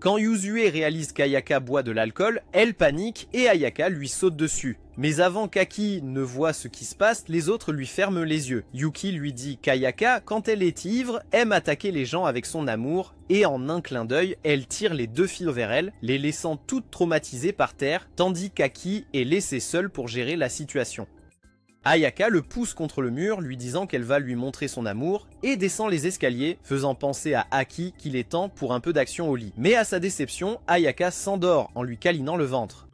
Quand Yuzue réalise qu'Ayaka boit de l'alcool, elle panique et Ayaka lui saute dessus. Mais avant qu'Aki ne voie ce qui se passe, les autres lui ferment les yeux. Yuki lui dit qu'Ayaka, quand elle est ivre, aime attaquer les gens avec son amour, et en un clin d'œil, elle tire les 2 filles vers elle, les laissant toutes traumatisées par terre, tandis qu'Aki est laissée seule pour gérer la situation. Ayaka le pousse contre le mur, lui disant qu'elle va lui montrer son amour, et descend les escaliers, faisant penser à Aki qu'il est temps pour un peu d'action au lit. Mais à sa déception, Ayaka s'endort en lui câlinant le ventre.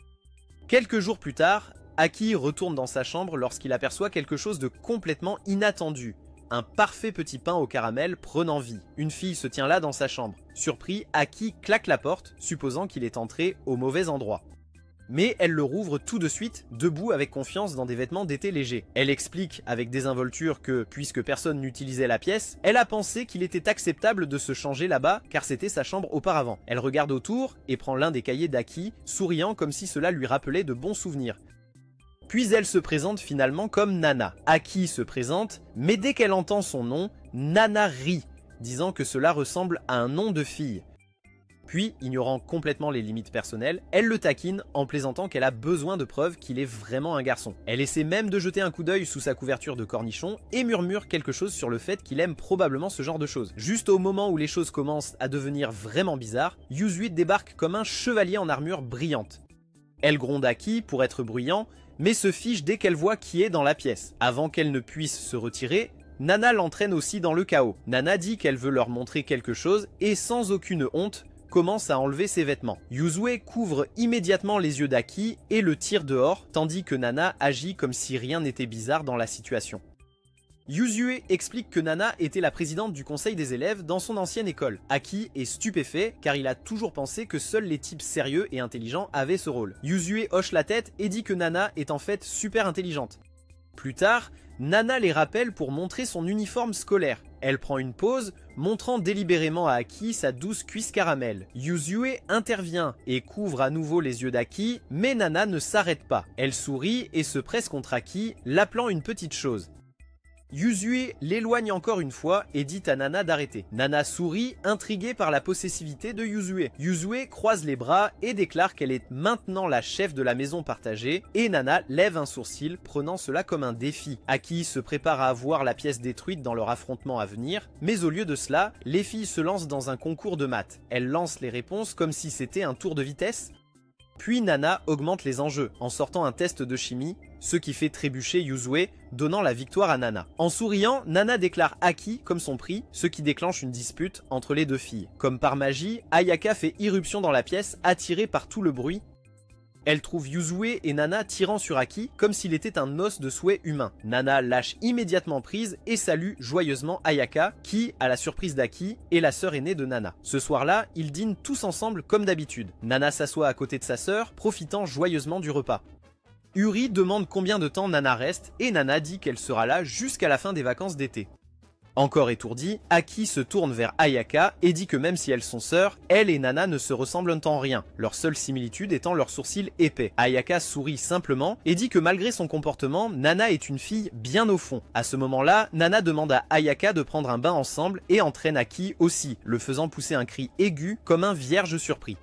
Quelques jours plus tard, Aki retourne dans sa chambre lorsqu'il aperçoit quelque chose de complètement inattendu. Un parfait petit pain au caramel prenant vie. Une fille se tient là dans sa chambre. Surpris, Aki claque la porte, supposant qu'il est entré au mauvais endroit. Mais elle le rouvre tout de suite, debout avec confiance dans des vêtements d'été légers. Elle explique avec désinvolture que, puisque personne n'utilisait la pièce, elle a pensé qu'il était acceptable de se changer là-bas car c'était sa chambre auparavant. Elle regarde autour et prend l'un des cahiers d'Aki, souriant comme si cela lui rappelait de bons souvenirs. Puis elle se présente finalement comme Nana. Aki se présente, mais dès qu'elle entend son nom, Nana rit, disant que cela ressemble à un nom de fille. Puis, ignorant complètement les limites personnelles, elle le taquine en plaisantant qu'elle a besoin de preuves qu'il est vraiment un garçon. Elle essaie même de jeter un coup d'œil sous sa couverture de cornichons et murmure quelque chose sur le fait qu'il aime probablement ce genre de choses. Juste au moment où les choses commencent à devenir vraiment bizarres, Yuzue débarque comme un chevalier en armure brillante. Elle gronde Aki pour être bruyant, mais se fiche dès qu'elle voit qui est dans la pièce. Avant qu'elle ne puisse se retirer, Nana l'entraîne aussi dans le chaos. Nana dit qu'elle veut leur montrer quelque chose et sans aucune honte, commence à enlever ses vêtements. Yuzue couvre immédiatement les yeux d'Aki et le tire dehors, tandis que Nana agit comme si rien n'était bizarre dans la situation. Yuzue explique que Nana était la présidente du conseil des élèves dans son ancienne école. Aki est stupéfait car il a toujours pensé que seuls les types sérieux et intelligents avaient ce rôle. Yuzue hoche la tête et dit que Nana est en fait super intelligente. Plus tard, Nana les rappelle pour montrer son uniforme scolaire. Elle prend une pause, montrant délibérément à Aki sa douce cuisse caramel. Yuzue intervient et couvre à nouveau les yeux d'Aki, mais Nana ne s'arrête pas. Elle sourit et se presse contre Aki, l'appelant une petite chose. Yuzue l'éloigne encore une fois et dit à Nana d'arrêter. Nana sourit, intriguée par la possessivité de Yuzue. Yuzue croise les bras et déclare qu'elle est maintenant la chef de la maison partagée, et Nana lève un sourcil, prenant cela comme un défi. Aki se prépare à voir la pièce détruite dans leur affrontement à venir, mais au lieu de cela, les filles se lancent dans un concours de maths. Elles lancent les réponses comme si c'était un tour de vitesse. Puis Nana augmente les enjeux en sortant un test de chimie, ce qui fait trébucher Yuzue, donnant la victoire à Nana. En souriant, Nana déclare Aki comme son prix, ce qui déclenche une dispute entre les deux filles. Comme par magie, Ayaka fait irruption dans la pièce, attirée par tout le bruit. Elle trouve Yuzue et Nana tirant sur Aki comme s'il était un os de souhait humain. Nana lâche immédiatement prise et salue joyeusement Ayaka qui, à la surprise d'Aki, est la sœur aînée de Nana. Ce soir-là, ils dînent tous ensemble comme d'habitude. Nana s'assoit à côté de sa sœur, profitant joyeusement du repas. Uri demande combien de temps Nana reste et Nana dit qu'elle sera là jusqu'à la fin des vacances d'été. Encore étourdie, Aki se tourne vers Ayaka et dit que même si elles sont sœurs, elle et Nana ne se ressemblent en rien, leur seule similitude étant leurs sourcils épais. Ayaka sourit simplement et dit que malgré son comportement, Nana est une fille bien au fond. À ce moment-là, Nana demande à Ayaka de prendre un bain ensemble et entraîne Aki aussi, le faisant pousser un cri aigu comme un vierge surpris.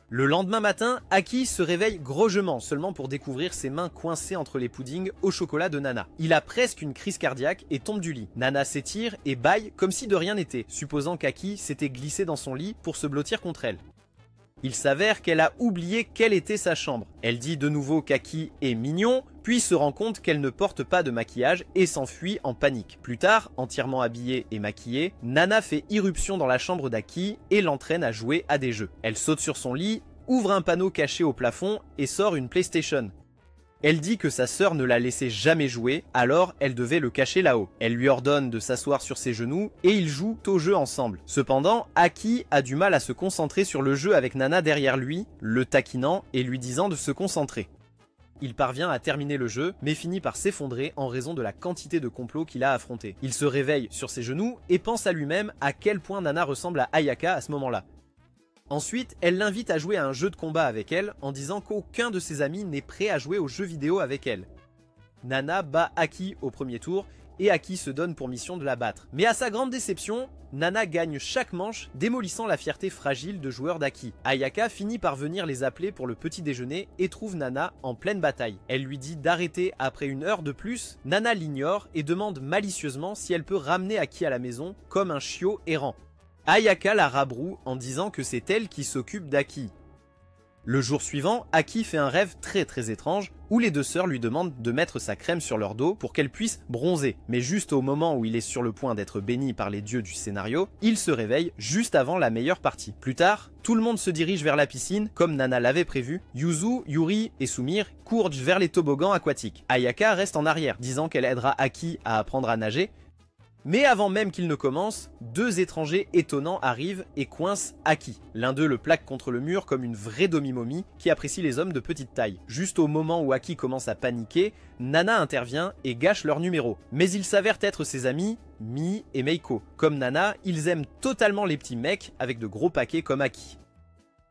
Le lendemain matin, Aki se réveille grogement seulement pour découvrir ses mains coincées entre les puddings au chocolat de Nana. Il a presque une crise cardiaque et tombe du lit. Nana s'étire et bâille comme si de rien n'était, supposant qu'Aki s'était glissé dans son lit pour se blottir contre elle. Il s'avère qu'elle a oublié quelle était sa chambre. Elle dit de nouveau qu'Aki est mignon, puis se rend compte qu'elle ne porte pas de maquillage et s'enfuit en panique. Plus tard, entièrement habillée et maquillée, Nana fait irruption dans la chambre d'Aki et l'entraîne à jouer à des jeux. Elle saute sur son lit, ouvre un panneau caché au plafond et sort une PlayStation. Elle dit que sa sœur ne la laissait jamais jouer, alors elle devait le cacher là-haut. Elle lui ordonne de s'asseoir sur ses genoux et ils jouent au jeu ensemble. Cependant, Aki a du mal à se concentrer sur le jeu avec Nana derrière lui, le taquinant et lui disant de se concentrer. Il parvient à terminer le jeu, mais finit par s'effondrer en raison de la quantité de complots qu'il a affrontés. Il se réveille sur ses genoux et pense à lui-même à quel point Nana ressemble à Ayaka à ce moment-là. Ensuite, elle l'invite à jouer à un jeu de combat avec elle en disant qu'aucun de ses amis n'est prêt à jouer aux jeux vidéo avec elle. Nana bat Aki au premier tour et Aki se donne pour mission de la battre. Mais à sa grande déception, Nana gagne chaque manche, démolissant la fierté fragile de joueur d'Aki. Ayaka finit par venir les appeler pour le petit déjeuner et trouve Nana en pleine bataille. Elle lui dit d'arrêter après une heure de plus. Nana l'ignore et demande malicieusement si elle peut ramener Aki à la maison comme un chiot errant. Ayaka la rabroue en disant que c'est elle qui s'occupe d'Aki. Le jour suivant, Aki fait un rêve très étrange où les deux sœurs lui demandent de mettre sa crème sur leur dos pour qu'elle puisse bronzer. Mais juste au moment où il est sur le point d'être béni par les dieux du scénario, il se réveille juste avant la meilleure partie. Plus tard, tout le monde se dirige vers la piscine comme Nana l'avait prévu. Yuzu, Yuri et Sumire courent vers les toboggans aquatiques. Ayaka reste en arrière, disant qu'elle aidera Aki à apprendre à nager. Mais avant même qu'il ne commence, deux étrangers étonnants arrivent et coincent Aki. L'un d'eux le plaque contre le mur comme une vraie demi-momie qui apprécie les hommes de petite taille. Juste au moment où Aki commence à paniquer, Nana intervient et gâche leur numéro. Mais ils s'avèrent être ses amis, Mi et Meiko. Comme Nana, ils aiment totalement les petits mecs avec de gros paquets comme Aki.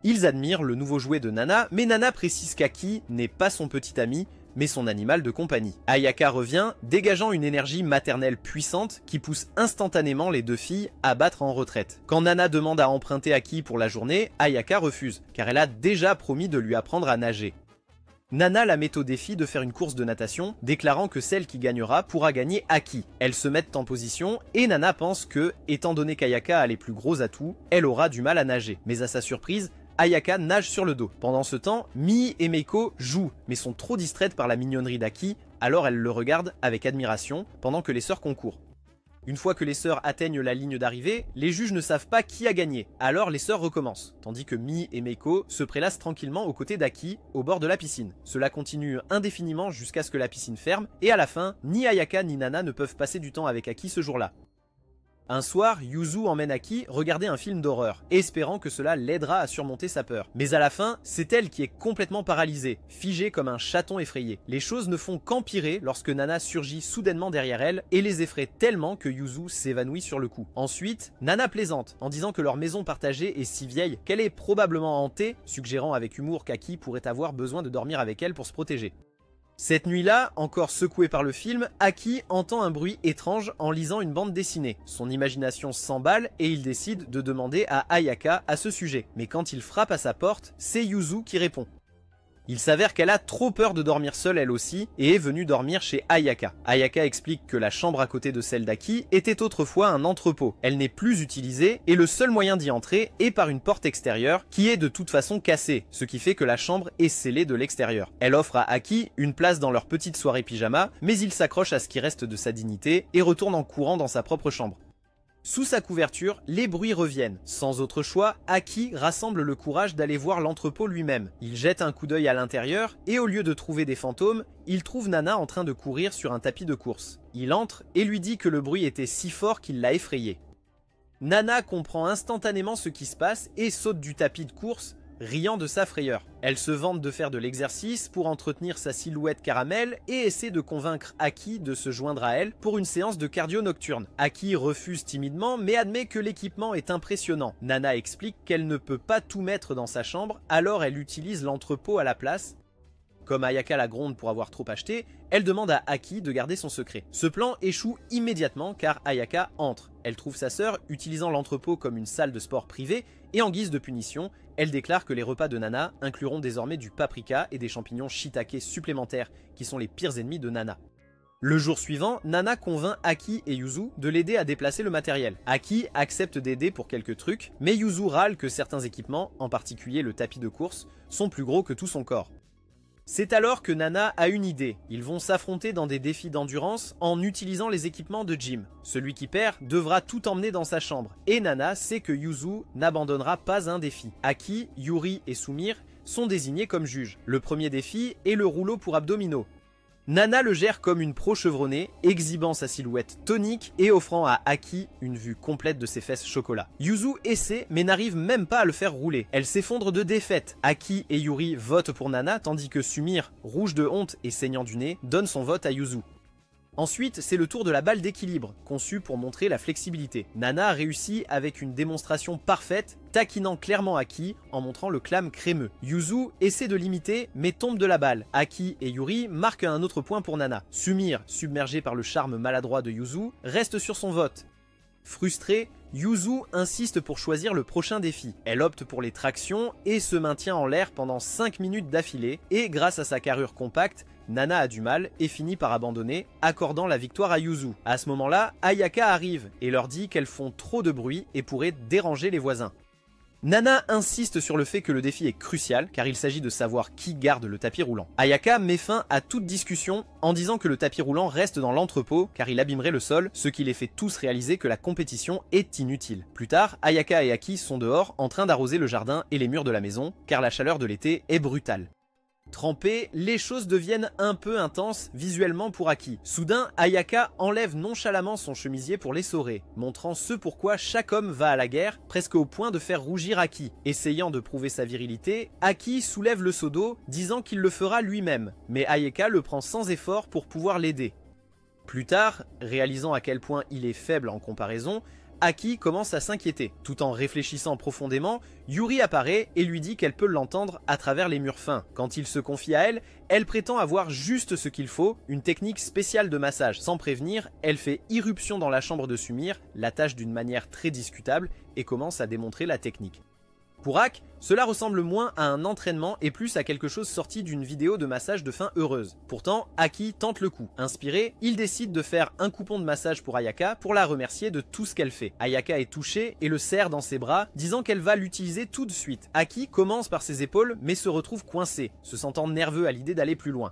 Ils admirent le nouveau jouet de Nana, mais Nana précise qu'Aki n'est pas son petit ami, mais son animal de compagnie. Ayaka revient, dégageant une énergie maternelle puissante qui pousse instantanément les deux filles à battre en retraite. Quand Nana demande à emprunter Aki pour la journée, Ayaka refuse, car elle a déjà promis de lui apprendre à nager. Nana la met au défi de faire une course de natation, déclarant que celle qui gagnera pourra gagner Aki. Elles se mettent en position et Nana pense que, étant donné qu'Ayaka a les plus gros atouts, elle aura du mal à nager. Mais à sa surprise, Ayaka nage sur le dos. Pendant ce temps, Mii et Meiko jouent, mais sont trop distraites par la mignonnerie d'Aki, alors elles le regardent avec admiration pendant que les sœurs concourent. Une fois que les sœurs atteignent la ligne d'arrivée, les juges ne savent pas qui a gagné, alors les sœurs recommencent, tandis que Mii et Meiko se prélassent tranquillement aux côtés d'Aki, au bord de la piscine. Cela continue indéfiniment jusqu'à ce que la piscine ferme, et à la fin, ni Ayaka ni Nana ne peuvent passer du temps avec Aki ce jour-là. Un soir, Yuzu emmène Aki regarder un film d'horreur, espérant que cela l'aidera à surmonter sa peur. Mais à la fin, c'est elle qui est complètement paralysée, figée comme un chaton effrayé. Les choses ne font qu'empirer lorsque Nana surgit soudainement derrière elle et les effraie tellement que Yuzu s'évanouit sur le coup. Ensuite, Nana plaisante en disant que leur maison partagée est si vieille qu'elle est probablement hantée, suggérant avec humour qu'Aki pourrait avoir besoin de dormir avec elle pour se protéger. Cette nuit-là, encore secoué par le film, Aki entend un bruit étrange en lisant une bande dessinée. Son imagination s'emballe et il décide de demander à Ayaka à ce sujet. Mais quand il frappe à sa porte, c'est Yuzu qui répond. Il s'avère qu'elle a trop peur de dormir seule elle aussi et est venue dormir chez Ayaka. Ayaka explique que la chambre à côté de celle d'Aki était autrefois un entrepôt. Elle n'est plus utilisée et le seul moyen d'y entrer est par une porte extérieure qui est de toute façon cassée, ce qui fait que la chambre est scellée de l'extérieur. Elle offre à Aki une place dans leur petite soirée pyjama, mais il s'accroche à ce qui reste de sa dignité et retourne en courant dans sa propre chambre. Sous sa couverture, les bruits reviennent. Sans autre choix, Aki rassemble le courage d'aller voir l'entrepôt lui-même. Il jette un coup d'œil à l'intérieur et au lieu de trouver des fantômes, il trouve Nana en train de courir sur un tapis de course. Il entre et lui dit que le bruit était si fort qu'il l'a effrayé. Nana comprend instantanément ce qui se passe et saute du tapis de course, riant de sa frayeur. Elle se vante de faire de l'exercice pour entretenir sa silhouette caramel et essaie de convaincre Aki de se joindre à elle pour une séance de cardio nocturne. Aki refuse timidement mais admet que l'équipement est impressionnant. Nana explique qu'elle ne peut pas tout mettre dans sa chambre, alors elle utilise l'entrepôt à la place. Comme Ayaka la gronde pour avoir trop acheté, elle demande à Aki de garder son secret. Ce plan échoue immédiatement car Ayaka entre. Elle trouve sa sœur utilisant l'entrepôt comme une salle de sport privée et en guise de punition, elle déclare que les repas de Nana incluront désormais du paprika et des champignons shiitake supplémentaires qui sont les pires ennemis de Nana. Le jour suivant, Nana convainc Aki et Yuzu de l'aider à déplacer le matériel. Aki accepte d'aider pour quelques trucs, mais Yuzu râle que certains équipements, en particulier le tapis de course, sont plus gros que tout son corps. C'est alors que Nana a une idée. Ils vont s'affronter dans des défis d'endurance en utilisant les équipements de Jim. Celui qui perd devra tout emmener dans sa chambre. Et Nana sait que Yuzu n'abandonnera pas un défi. Aki, Yuri et Sumire sont désignés comme juges. Le premier défi est le rouleau pour abdominaux. Nana le gère comme une pro chevronnée, exhibant sa silhouette tonique et offrant à Aki une vue complète de ses fesses chocolat. Yuzu essaie mais n'arrive même pas à le faire rouler. Elle s'effondre de défaite. Aki et Yuri votent pour Nana tandis que Sumire, rouge de honte et saignant du nez, donne son vote à Yuzu. Ensuite, c'est le tour de la balle d'équilibre, conçue pour montrer la flexibilité. Nana réussit avec une démonstration parfaite, taquinant clairement Aki en montrant le clam crémeux. Yuzu essaie de l'imiter, mais tombe de la balle. Aki et Yuri marquent un autre point pour Nana. Sumire, submergé par le charme maladroit de Yuzu, reste sur son vote. Frustrée, Yuzu insiste pour choisir le prochain défi. Elle opte pour les tractions et se maintient en l'air pendant 5 minutes d'affilée, et grâce à sa carrure compacte, Nana a du mal et finit par abandonner, accordant la victoire à Yuzu. À ce moment-là, Ayaka arrive et leur dit qu'elles font trop de bruit et pourraient déranger les voisins. Nana insiste sur le fait que le défi est crucial car il s'agit de savoir qui garde le tapis roulant. Ayaka met fin à toute discussion en disant que le tapis roulant reste dans l'entrepôt car il abîmerait le sol, ce qui les fait tous réaliser que la compétition est inutile. Plus tard, Ayaka et Aki sont dehors en train d'arroser le jardin et les murs de la maison car la chaleur de l'été est brutale. Trempés, les choses deviennent un peu intenses visuellement pour Aki. Soudain, Ayaka enlève nonchalamment son chemisier pour l'essorer, montrant ce pourquoi chaque homme va à la guerre, presque au point de faire rougir Aki. Essayant de prouver sa virilité, Aki soulève le seau d'eau, disant qu'il le fera lui-même, mais Ayaka le prend sans effort pour pouvoir l'aider. Plus tard, réalisant à quel point il est faible en comparaison, Aki commence à s'inquiéter. Tout en réfléchissant profondément, Yuri apparaît et lui dit qu'elle peut l'entendre à travers les murs fins. Quand il se confie à elle, elle prétend avoir juste ce qu'il faut, une technique spéciale de massage. Sans prévenir, elle fait irruption dans la chambre de Sumire, la tâche d'une manière très discutable, et commence à démontrer la technique. Pour Ak, cela ressemble moins à un entraînement et plus à quelque chose sorti d'une vidéo de massage de fin heureuse. Pourtant, Aki tente le coup. Inspiré, il décide de faire un coupon de massage pour Ayaka pour la remercier de tout ce qu'elle fait. Ayaka est touchée et le serre dans ses bras, disant qu'elle va l'utiliser tout de suite. Aki commence par ses épaules mais se retrouve coincé, se sentant nerveux à l'idée d'aller plus loin.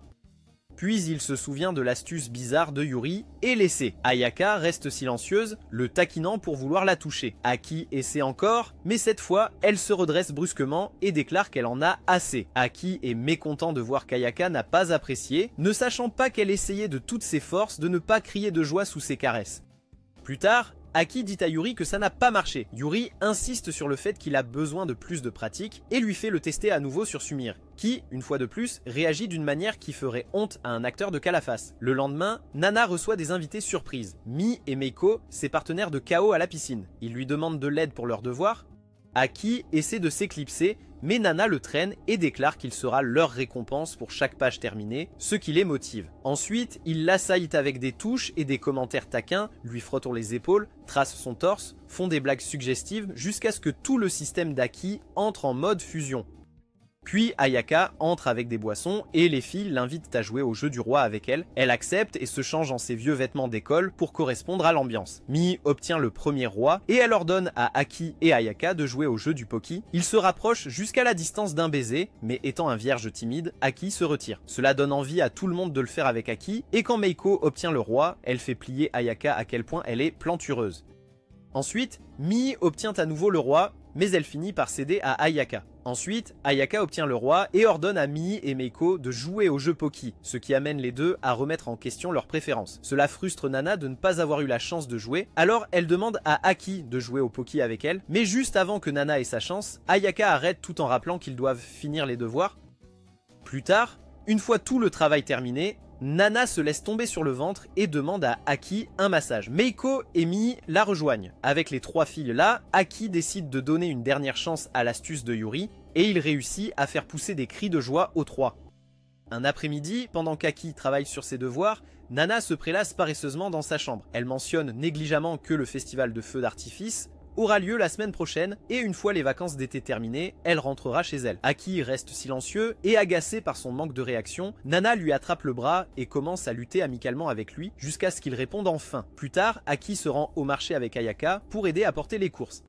Puis il se souvient de l'astuce bizarre de Yuri et l'essaie. Ayaka reste silencieuse, le taquinant pour vouloir la toucher. Aki essaie encore, mais cette fois, elle se redresse brusquement et déclare qu'elle en a assez. Aki est mécontent de voir qu'Ayaka n'a pas apprécié, ne sachant pas qu'elle essayait de toutes ses forces de ne pas crier de joie sous ses caresses. Plus tard, Aki dit à Yuri que ça n'a pas marché. Yuri insiste sur le fait qu'il a besoin de plus de pratique et lui fait le tester à nouveau sur Sumire, qui, une fois de plus, réagit d'une manière qui ferait honte à un acteur de Calaface. Le lendemain, Nana reçoit des invités surprises. Mi et Meiko, ses partenaires de KO à la piscine. Ils lui demandent de l'aide pour leurs devoirs. Aki essaie de s'éclipser, mais Nana le traîne et déclare qu'il sera leur récompense pour chaque page terminée, ce qui les motive. Ensuite, ils l'assaillent avec des touches et des commentaires taquins, lui frottent les épaules, tracent son torse, font des blagues suggestives jusqu'à ce que tout le système d'Aki entre en mode fusion. Puis Ayaka entre avec des boissons et les filles l'invitent à jouer au jeu du roi avec elle. Elle accepte et se change en ses vieux vêtements d'école pour correspondre à l'ambiance. Mi obtient le premier roi et elle ordonne à Aki et Ayaka de jouer au jeu du Poki. Ils se rapprochent jusqu'à la distance d'un baiser, mais étant un vierge timide, Aki se retire. Cela donne envie à tout le monde de le faire avec Aki et quand Meiko obtient le roi, elle fait plier Ayaka à quel point elle est plantureuse. Ensuite, Mii obtient à nouveau le roi, mais elle finit par céder à Ayaka. Ensuite, Ayaka obtient le roi et ordonne à Mii et Meiko de jouer au jeu Poki, ce qui amène les deux à remettre en question leurs préférences. Cela frustre Nana de ne pas avoir eu la chance de jouer, alors elle demande à Aki de jouer au Poki avec elle, mais juste avant que Nana ait sa chance, Ayaka arrête tout en rappelant qu'ils doivent finir les devoirs. Plus tard, une fois tout le travail terminé, Nana se laisse tomber sur le ventre et demande à Aki un massage. Meiko et Mii la rejoignent. Avec les 3 filles là, Aki décide de donner une dernière chance à l'astuce de Yuri et il réussit à faire pousser des cris de joie aux 3. Un après-midi, pendant qu'Aki travaille sur ses devoirs, Nana se prélasse paresseusement dans sa chambre. Elle mentionne négligemment que le festival de feux d'artifice aura lieu la semaine prochaine et une fois les vacances d'été terminées, elle rentrera chez elle. Aki reste silencieux et agacé par son manque de réaction, Nana lui attrape le bras et commence à lutter amicalement avec lui jusqu'à ce qu'il réponde enfin. Plus tard, Aki se rend au marché avec Ayaka pour aider à porter les courses.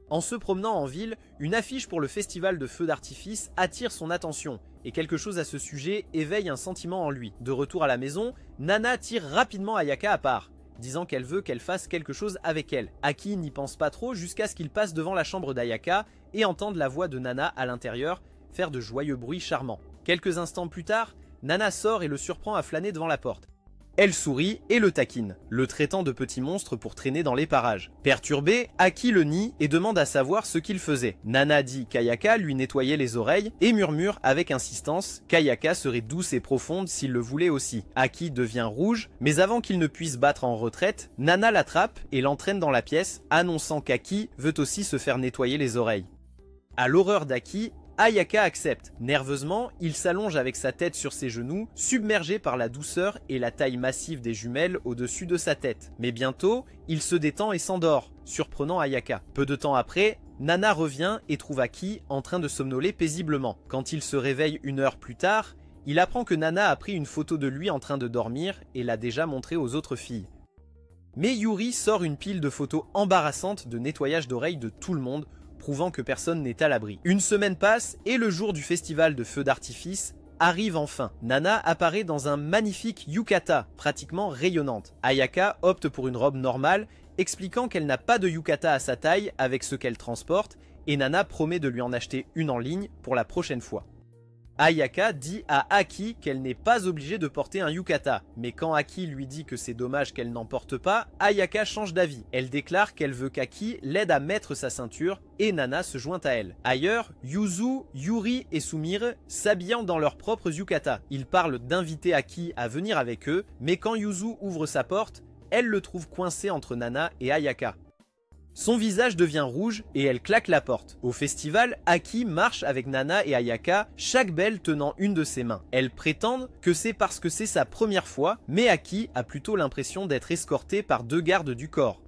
En se promenant en ville, une affiche pour le festival de feux d'artifice attire son attention et quelque chose à ce sujet éveille un sentiment en lui. De retour à la maison, Nana tire rapidement Ayaka à part, disant qu'elle veut qu'elle fasse quelque chose avec elle. Aki n'y pense pas trop jusqu'à ce qu'il passe devant la chambre d'Ayaka et entende la voix de Nana à l'intérieur faire de joyeux bruits charmants. Quelques instants plus tard, Nana sort et le surprend à flâner devant la porte. Elle sourit et le taquine, le traitant de petit monstre pour traîner dans les parages. Perturbé, Aki le nie et demande à savoir ce qu'il faisait. Nana dit qu'Ayaka lui nettoyait les oreilles et murmure avec insistance qu'Ayaka serait douce et profonde s'il le voulait aussi. Aki devient rouge, mais avant qu'il ne puisse battre en retraite, Nana l'attrape et l'entraîne dans la pièce, annonçant qu'Aki veut aussi se faire nettoyer les oreilles. À l'horreur d'Aki, Ayaka accepte. Nerveusement, il s'allonge avec sa tête sur ses genoux, submergé par la douceur et la taille massive des jumelles au-dessus de sa tête. Mais bientôt, il se détend et s'endort, surprenant Ayaka. Peu de temps après, Nana revient et trouve Aki en train de somnoler paisiblement. Quand il se réveille 1 heure plus tard, il apprend que Nana a pris une photo de lui en train de dormir et l'a déjà montrée aux autres filles. Mais Yuri sort une pile de photos embarrassantes de nettoyage d'oreilles de tout le monde, prouvant que personne n'est à l'abri. Une semaine passe et le jour du festival de feux d'artifice arrive enfin. Nana apparaît dans un magnifique yukata, pratiquement rayonnante. Ayaka opte pour une robe normale, expliquant qu'elle n'a pas de yukata à sa taille avec ce qu'elle transporte, et Nana promet de lui en acheter une en ligne pour la prochaine fois. Ayaka dit à Aki qu'elle n'est pas obligée de porter un yukata, mais quand Aki lui dit que c'est dommage qu'elle n'en porte pas, Ayaka change d'avis. Elle déclare qu'elle veut qu'Aki l'aide à mettre sa ceinture et Nana se joint à elle. Ailleurs, Yuzu, Yuri et Sumire s'habillant dans leurs propres yukata. Ils parlent d'inviter Aki à venir avec eux, mais quand Yuzu ouvre sa porte, elle le trouve coincé entre Nana et Ayaka. Son visage devient rouge et elle claque la porte. Au festival, Aki marche avec Nana et Ayaka, chaque belle tenant une de ses mains. Elles prétendent que c'est parce que c'est sa première fois, mais Aki a plutôt l'impression d'être escortée par 2 gardes du corps.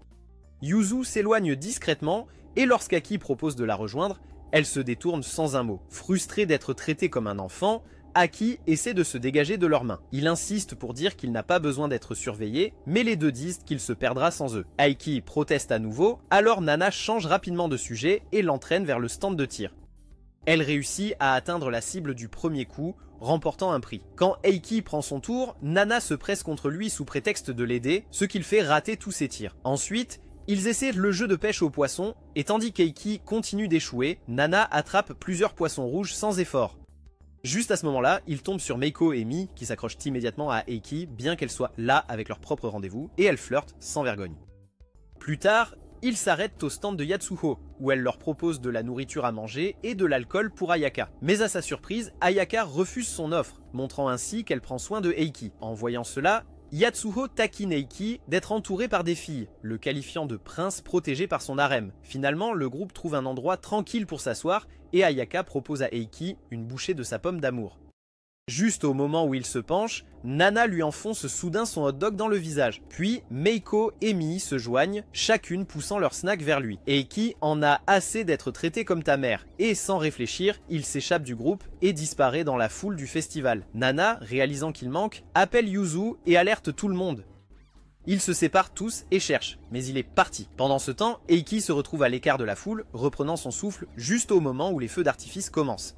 Yuzu s'éloigne discrètement et lorsqu'Aki propose de la rejoindre, elle se détourne sans un mot. Frustrée d'être traitée comme un enfant, Aki essaie de se dégager de leurs mains. Il insiste pour dire qu'il n'a pas besoin d'être surveillé, mais les deux disent qu'il se perdra sans eux. Aiki proteste à nouveau, alors Nana change rapidement de sujet et l'entraîne vers le stand de tir. Elle réussit à atteindre la cible du premier coup, remportant un prix. Quand Eiki prend son tour, Nana se presse contre lui sous prétexte de l'aider, ce qui le fait rater tous ses tirs. Ensuite, ils essaient le jeu de pêche aux poissons, et tandis qu'Eiki continue d'échouer, Nana attrape plusieurs poissons rouges sans effort. Juste à ce moment-là, il tombe sur Meiko et Mii qui s'accrochent immédiatement à Eiki, bien qu'elles soient là avec leur propre rendez-vous, et elles flirtent sans vergogne. Plus tard, ils s'arrêtent au stand de Yatsuho, où elle leur propose de la nourriture à manger et de l'alcool pour Ayaka. Mais à sa surprise, Ayaka refuse son offre, montrant ainsi qu'elle prend soin de Eiki. En voyant cela, Yatsuho taquine Eiki d'être entouré par des filles, le qualifiant de prince protégé par son harem. Finalement, le groupe trouve un endroit tranquille pour s'asseoir et Ayaka propose à Eiki une bouchée de sa pomme d'amour. Juste au moment où il se penche, Nana lui enfonce soudain son hot dog dans le visage. Puis Meiko et Mii se joignent, chacune poussant leur snack vers lui. Eiki en a assez d'être traité comme ta mère, et sans réfléchir, il s'échappe du groupe et disparaît dans la foule du festival. Nana, réalisant qu'il manque, appelle Yuzu et alerte tout le monde. Ils se séparent tous et cherchent, mais il est parti. Pendant ce temps, Eiki se retrouve à l'écart de la foule, reprenant son souffle juste au moment où les feux d'artifice commencent.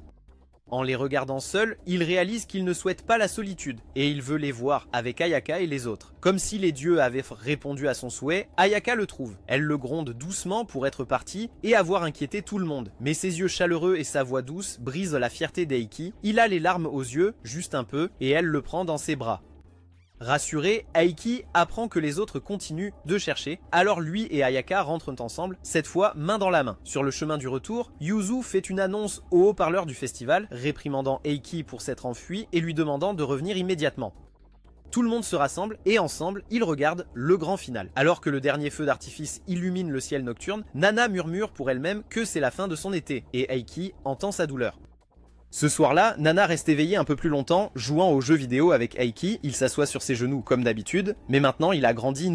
En les regardant seuls, il réalise qu'il ne souhaite pas la solitude, et il veut les voir avec Ayaka et les autres. Comme si les dieux avaient répondu à son souhait, Ayaka le trouve. Elle le gronde doucement pour être partie et avoir inquiété tout le monde. Mais ses yeux chaleureux et sa voix douce brisent la fierté d'Eiki. Il a les larmes aux yeux, juste un peu, et elle le prend dans ses bras. Rassuré, Aiki apprend que les autres continuent de chercher, alors lui et Ayaka rentrent ensemble, cette fois main dans la main. Sur le chemin du retour, Yuzu fait une annonce au haut-parleur du festival, réprimandant Aiki pour s'être enfui et lui demandant de revenir immédiatement. Tout le monde se rassemble et ensemble, ils regardent le grand final. Alors que le dernier feu d'artifice illumine le ciel nocturne, Nana murmure pour elle-même que c'est la fin de son été, et Aiki entend sa douleur. Ce soir-là, Nana reste éveillé un peu plus longtemps, jouant aux jeux vidéo avec Aiki. Il s'assoit sur ses genoux comme d'habitude, mais maintenant il a grandi,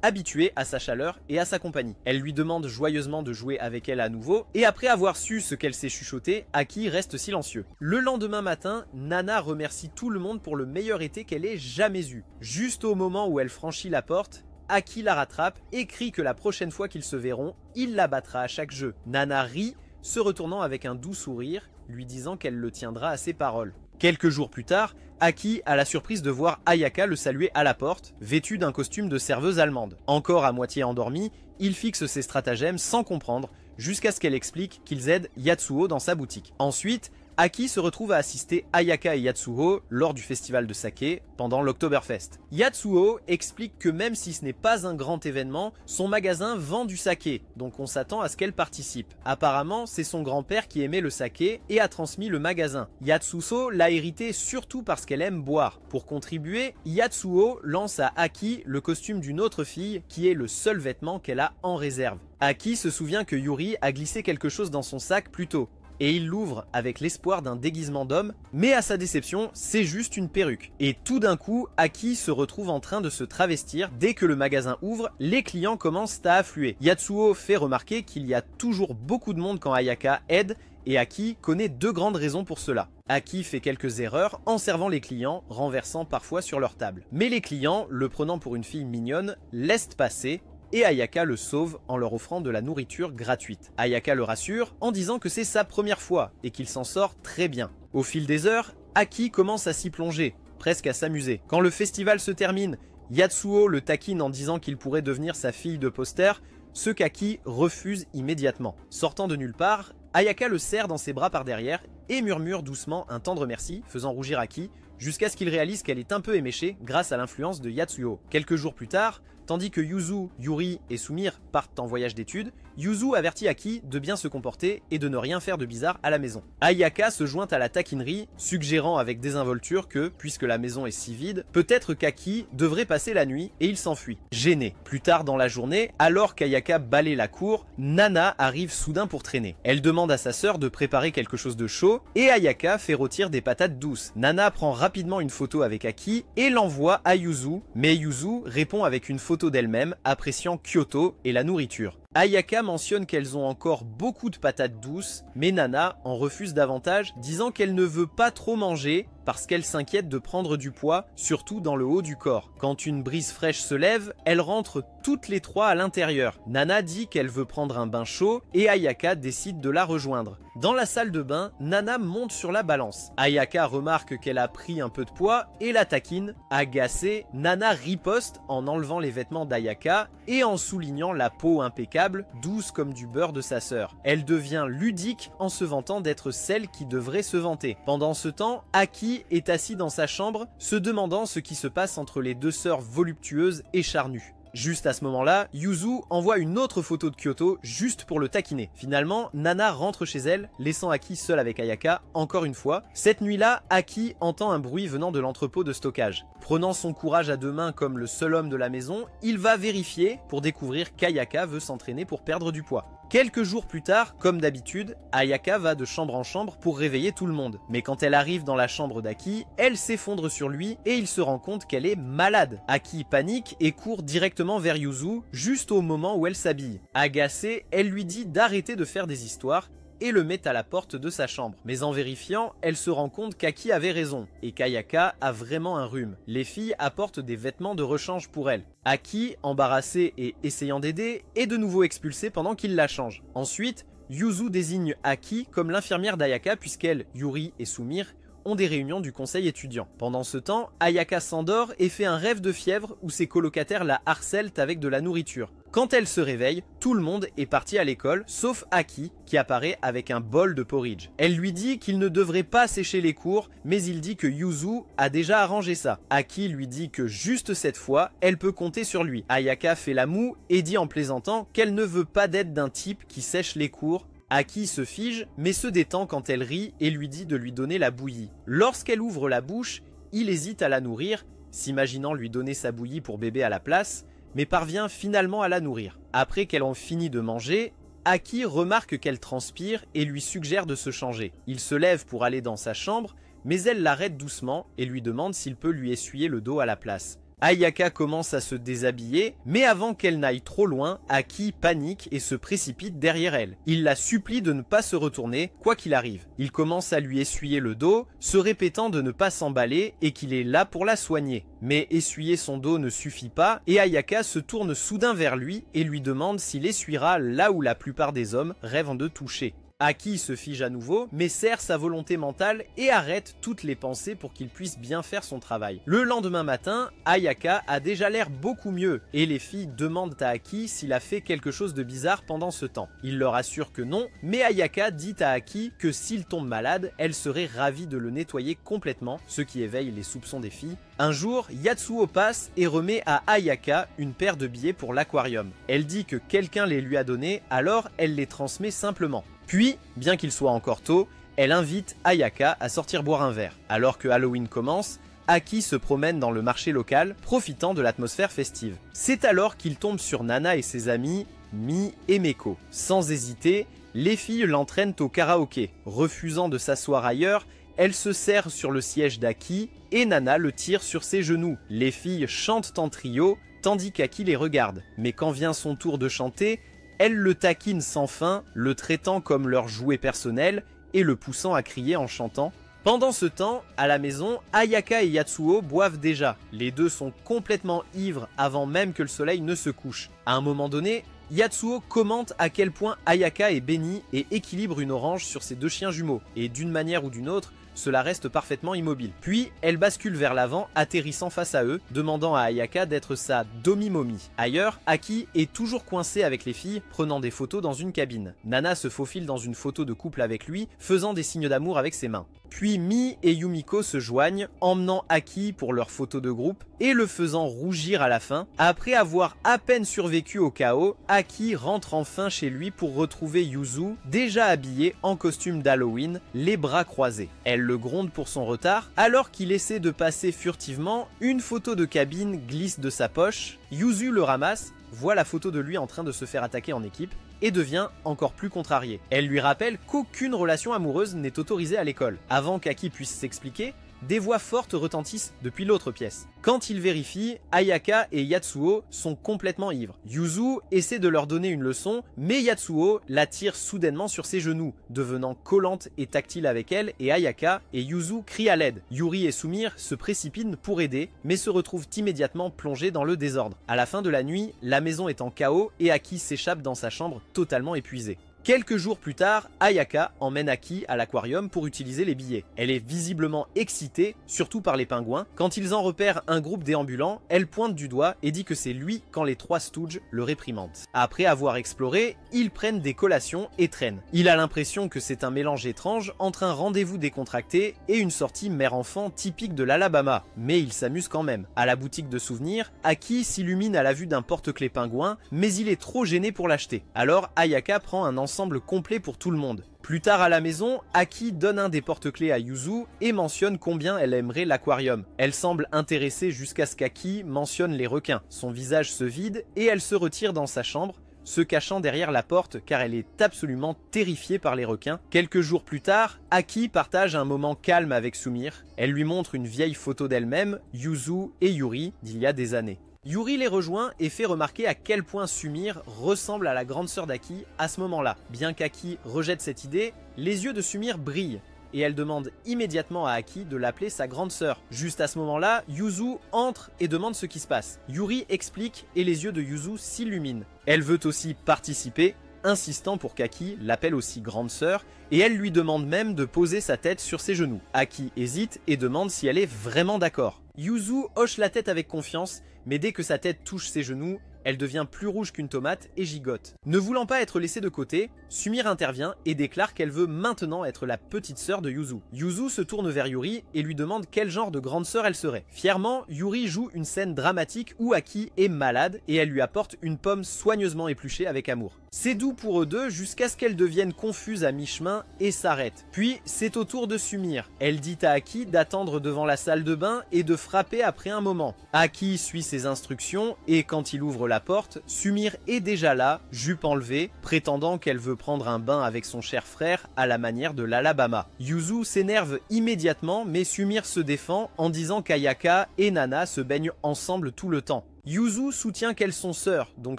habitué à sa chaleur et à sa compagnie. Elle lui demande joyeusement de jouer avec elle à nouveau, et après avoir su ce qu'elle s'est chuchoté, Aki reste silencieux. Le lendemain matin, Nana remercie tout le monde pour le meilleur été qu'elle ait jamais eu. Juste au moment où elle franchit la porte, Aki la rattrape et crie que la prochaine fois qu'ils se verront, il la battra à chaque jeu. Nana rit, se retournant avec un doux sourire, lui disant qu'elle le tiendra à ses paroles. Quelques jours plus tard, Aki a la surprise de voir Ayaka le saluer à la porte, vêtue d'un costume de serveuse allemande. Encore à moitié endormi, il fixe ses stratagèmes sans comprendre, jusqu'à ce qu'elle explique qu'ils aident Yatsuo dans sa boutique. Ensuite, Aki se retrouve à assister Ayaka et Yatsuo lors du festival de saké pendant l'Oktoberfest. Yatsuo explique que même si ce n'est pas un grand événement, son magasin vend du saké, donc on s'attend à ce qu'elle participe. Apparemment, c'est son grand-père qui aimait le saké et a transmis le magasin. Yatsuo l'a hérité surtout parce qu'elle aime boire. Pour contribuer, Yatsuo lance à Aki le costume d'une autre fille qui est le seul vêtement qu'elle a en réserve. Aki se souvient que Yuri a glissé quelque chose dans son sac plus tôt, et il l'ouvre avec l'espoir d'un déguisement d'homme, mais à sa déception, c'est juste une perruque. Et tout d'un coup, Aki se retrouve en train de se travestir. Dès que le magasin ouvre, les clients commencent à affluer. Yatsuo fait remarquer qu'il y a toujours beaucoup de monde quand Ayaka aide, et Aki connaît deux grandes raisons pour cela. Aki fait quelques erreurs en servant les clients, renversant parfois sur leur table. Mais les clients, le prenant pour une fille mignonne, laissent passer, et Ayaka le sauve en leur offrant de la nourriture gratuite. Ayaka le rassure en disant que c'est sa première fois et qu'il s'en sort très bien. Au fil des heures, Aki commence à s'y plonger, presque à s'amuser. Quand le festival se termine, Yatsuo le taquine en disant qu'il pourrait devenir sa fille de poster, ce qu'Aki refuse immédiatement. Sortant de nulle part, Ayaka le serre dans ses bras par derrière et murmure doucement un tendre merci, faisant rougir Aki, jusqu'à ce qu'il réalise qu'elle est un peu éméchée grâce à l'influence de Yatsuo. Quelques jours plus tard, tandis que Yuzu, Yuri et Sumire partent en voyage d'études, Yuzu avertit Aki de bien se comporter et de ne rien faire de bizarre à la maison. Ayaka se joint à la taquinerie, suggérant avec désinvolture que, puisque la maison est si vide, peut-être qu'Aki devrait passer la nuit et il s'enfuit, gêné. Plus tard dans la journée, alors qu'Ayaka balaye la cour, Nana arrive soudain pour traîner. Elle demande à sa sœur de préparer quelque chose de chaud et Ayaka fait rôtir des patates douces. Nana prend rapidement une photo avec Aki et l'envoie à Yuzu, mais Yuzu répond avec une photo d'elle-même, appréciant Kyoto et la nourriture. Ayaka mentionne qu'elles ont encore beaucoup de patates douces, mais Nana en refuse davantage, disant qu'elle ne veut pas trop manger parce qu'elle s'inquiète de prendre du poids, surtout dans le haut du corps. Quand une brise fraîche se lève, elles rentrent toutes les trois à l'intérieur. Nana dit qu'elle veut prendre un bain chaud et Ayaka décide de la rejoindre. Dans la salle de bain, Nana monte sur la balance. Ayaka remarque qu'elle a pris un peu de poids et la taquine. Agacée, Nana riposte en enlevant les vêtements d'Ayaka et en soulignant la peau impeccable, douce comme du beurre de sa sœur. Elle devient ludique en se vantant d'être celle qui devrait se vanter. Pendant ce temps, Aki est assis dans sa chambre, se demandant ce qui se passe entre les deux sœurs voluptueuses et charnues. Juste à ce moment-là, Yuzu envoie une autre photo de Kyoto juste pour le taquiner. Finalement, Nana rentre chez elle, laissant Aki seul avec Ayaka encore une fois. Cette nuit-là, Aki entend un bruit venant de l'entrepôt de stockage. Prenant son courage à deux mains comme le seul homme de la maison, il va vérifier pour découvrir qu'Ayaka veut s'entraîner pour perdre du poids. Quelques jours plus tard, comme d'habitude, Ayaka va de chambre en chambre pour réveiller tout le monde. Mais quand elle arrive dans la chambre d'Aki, elle s'effondre sur lui et il se rend compte qu'elle est malade. Aki panique et court directement vers Yuzu, juste au moment où elle s'habille. Agacée, elle lui dit d'arrêter de faire des histoires et le met à la porte de sa chambre. Mais en vérifiant, elle se rend compte qu'Aki avait raison et qu'Ayaka a vraiment un rhume. Les filles apportent des vêtements de rechange pour elle. Aki, embarrassée et essayant d'aider, est de nouveau expulsée pendant qu'il la change. Ensuite, Yuzu désigne Aki comme l'infirmière d'Ayaka puisqu'elle, Yuri et Sumire ont des réunions du conseil étudiant. Pendant ce temps, Ayaka s'endort et fait un rêve de fièvre où ses colocataires la harcèlent avec de la nourriture. Quand elle se réveille, tout le monde est parti à l'école, sauf Aki, qui apparaît avec un bol de porridge. Elle lui dit qu'il ne devrait pas sécher les cours, mais il dit que Yuzu a déjà arrangé ça. Aki lui dit que juste cette fois, elle peut compter sur lui. Ayaka fait la moue et dit en plaisantant qu'elle ne veut pas d'aide d'un type qui sèche les cours. Aki se fige, mais se détend quand elle rit et lui dit de lui donner la bouillie. Lorsqu'elle ouvre la bouche, il hésite à la nourrir, s'imaginant lui donner sa bouillie pour bébé à la place, mais parvient finalement à la nourrir. Après qu'elle en finit de manger, Aki remarque qu'elle transpire et lui suggère de se changer. Il se lève pour aller dans sa chambre, mais elle l'arrête doucement et lui demande s'il peut lui essuyer le dos à la place. Ayaka commence à se déshabiller, mais avant qu'elle n'aille trop loin, Aki panique et se précipite derrière elle. Il la supplie de ne pas se retourner, quoi qu'il arrive. Il commence à lui essuyer le dos, se répétant de ne pas s'emballer et qu'il est là pour la soigner. Mais essuyer son dos ne suffit pas et Ayaka se tourne soudain vers lui et lui demande s'il essuiera là où la plupart des hommes rêvent de toucher. Aki se fige à nouveau, mais serre sa volonté mentale et arrête toutes les pensées pour qu'il puisse bien faire son travail. Le lendemain matin, Ayaka a déjà l'air beaucoup mieux et les filles demandent à Aki s'il a fait quelque chose de bizarre pendant ce temps. Il leur assure que non, mais Ayaka dit à Aki que s'il tombe malade, elle serait ravie de le nettoyer complètement, ce qui éveille les soupçons des filles. Un jour, Yatsuo passe et remet à Ayaka une paire de billets pour l'aquarium. Elle dit que quelqu'un les lui a donnés, alors elle les transmet simplement. Puis, bien qu'il soit encore tôt, elle invite Ayaka à sortir boire un verre. Alors que Halloween commence, Aki se promène dans le marché local, profitant de l'atmosphère festive. C'est alors qu'il tombe sur Nana et ses amis, Mi et Meko. Sans hésiter, les filles l'entraînent au karaoké. Refusant de s'asseoir ailleurs, elle se serre sur le siège d'Aki et Nana le tire sur ses genoux. Les filles chantent en trio, tandis qu'Aki les regarde. Mais quand vient son tour de chanter, elle le taquine sans fin, le traitant comme leur jouet personnel et le poussant à crier en chantant. Pendant ce temps, à la maison, Ayaka et Yatsuo boivent déjà. Les deux sont complètement ivres avant même que le soleil ne se couche. À un moment donné, Yatsuo commente à quel point Ayaka est bénie et équilibre une orange sur ses deux chiens jumeaux. Et d'une manière ou d'une autre, cela reste parfaitement immobile. Puis, elle bascule vers l'avant, atterrissant face à eux, demandant à Ayaka d'être sa Domi-Momi. Ailleurs, Aki est toujours coincé avec les filles, prenant des photos dans une cabine. Nana se faufile dans une photo de couple avec lui, faisant des signes d'amour avec ses mains. Puis Mi et Yumiko se joignent, emmenant Aki pour leur photo de groupe et le faisant rougir à la fin. Après avoir à peine survécu au chaos, Aki rentre enfin chez lui pour retrouver Yuzu, déjà habillé en costume d'Halloween, les bras croisés. Elle le gronde pour son retard, alors qu'il essaie de passer furtivement, une photo de cabine glisse de sa poche. Yuzu le ramasse, voit la photo de lui en train de se faire attaquer en équipe et devient encore plus contrariée. Elle lui rappelle qu'aucune relation amoureuse n'est autorisée à l'école. Avant qu'Aki puisse s'expliquer, des voix fortes retentissent depuis l'autre pièce. Quand il vérifie, Ayaka et Yatsuo sont complètement ivres. Yuzu essaie de leur donner une leçon, mais Yatsuo la tire soudainement sur ses genoux, devenant collante et tactile avec elle, et Ayaka et Yuzu crient à l'aide. Yuri et Sumire se précipitent pour aider, mais se retrouvent immédiatement plongés dans le désordre. À la fin de la nuit, la maison est en chaos et Aki s'échappe dans sa chambre totalement épuisée. Quelques jours plus tard, Ayaka emmène Aki à l'aquarium pour utiliser les billets. Elle est visiblement excitée, surtout par les pingouins. Quand ils en repèrent un groupe déambulant, elle pointe du doigt et dit que c'est lui quand les trois Stooges le réprimandent. Après avoir exploré, ils prennent des collations et traînent. Il a l'impression que c'est un mélange étrange entre un rendez-vous décontracté et une sortie mère-enfant typique de l'Alabama, mais il s'amuse quand même. À la boutique de souvenirs, Aki s'illumine à la vue d'un porte-clés pingouin, mais il est trop gêné pour l'acheter. Alors Ayaka prend un ensemble complet pour tout le monde. Plus tard à la maison, Aki donne un des porte-clés à Yuzu et mentionne combien elle aimerait l'aquarium. Elle semble intéressée jusqu'à ce qu'Aki mentionne les requins. Son visage se vide et elle se retire dans sa chambre, se cachant derrière la porte car elle est absolument terrifiée par les requins. Quelques jours plus tard, Aki partage un moment calme avec Sumire. Elle lui montre une vieille photo d'elle-même, Yuzu et Yuri d'il y a des années. Yuri les rejoint et fait remarquer à quel point Sumire ressemble à la grande sœur d'Aki à ce moment-là. Bien qu'Aki rejette cette idée, les yeux de Sumire brillent et elle demande immédiatement à Aki de l'appeler sa grande sœur. Juste à ce moment-là, Yuzu entre et demande ce qui se passe. Yuri explique et les yeux de Yuzu s'illuminent. Elle veut aussi participer, insistant pour qu'Aki l'appelle aussi grande sœur, et elle lui demande même de poser sa tête sur ses genoux. Aki hésite et demande si elle est vraiment d'accord. Yuzu hoche la tête avec confiance, mais dès que sa tête touche ses genoux, elle devient plus rouge qu'une tomate et gigote. Ne voulant pas être laissée de côté, Sumire intervient et déclare qu'elle veut maintenant être la petite sœur de Yuzu. Yuzu se tourne vers Yuri et lui demande quel genre de grande sœur elle serait. Fièrement, Yuri joue une scène dramatique où Aki est malade et elle lui apporte une pomme soigneusement épluchée avec amour. C'est doux pour eux deux jusqu'à ce qu'elle devienne confuse à mi-chemin et s'arrête. Puis c'est au tour de Sumire. Elle dit à Aki d'attendre devant la salle de bain et de frapper après un moment. Aki suit ses instructions et quand il ouvre la porte, Sumire est déjà là, jupe enlevée, prétendant qu'elle veut prendre un bain avec son cher frère à la manière de l'Alabama. Yuzu s'énerve immédiatement mais Sumire se défend en disant qu'Ayaka et Nana se baignent ensemble tout le temps. Yuzu soutient qu'elles sont sœurs, donc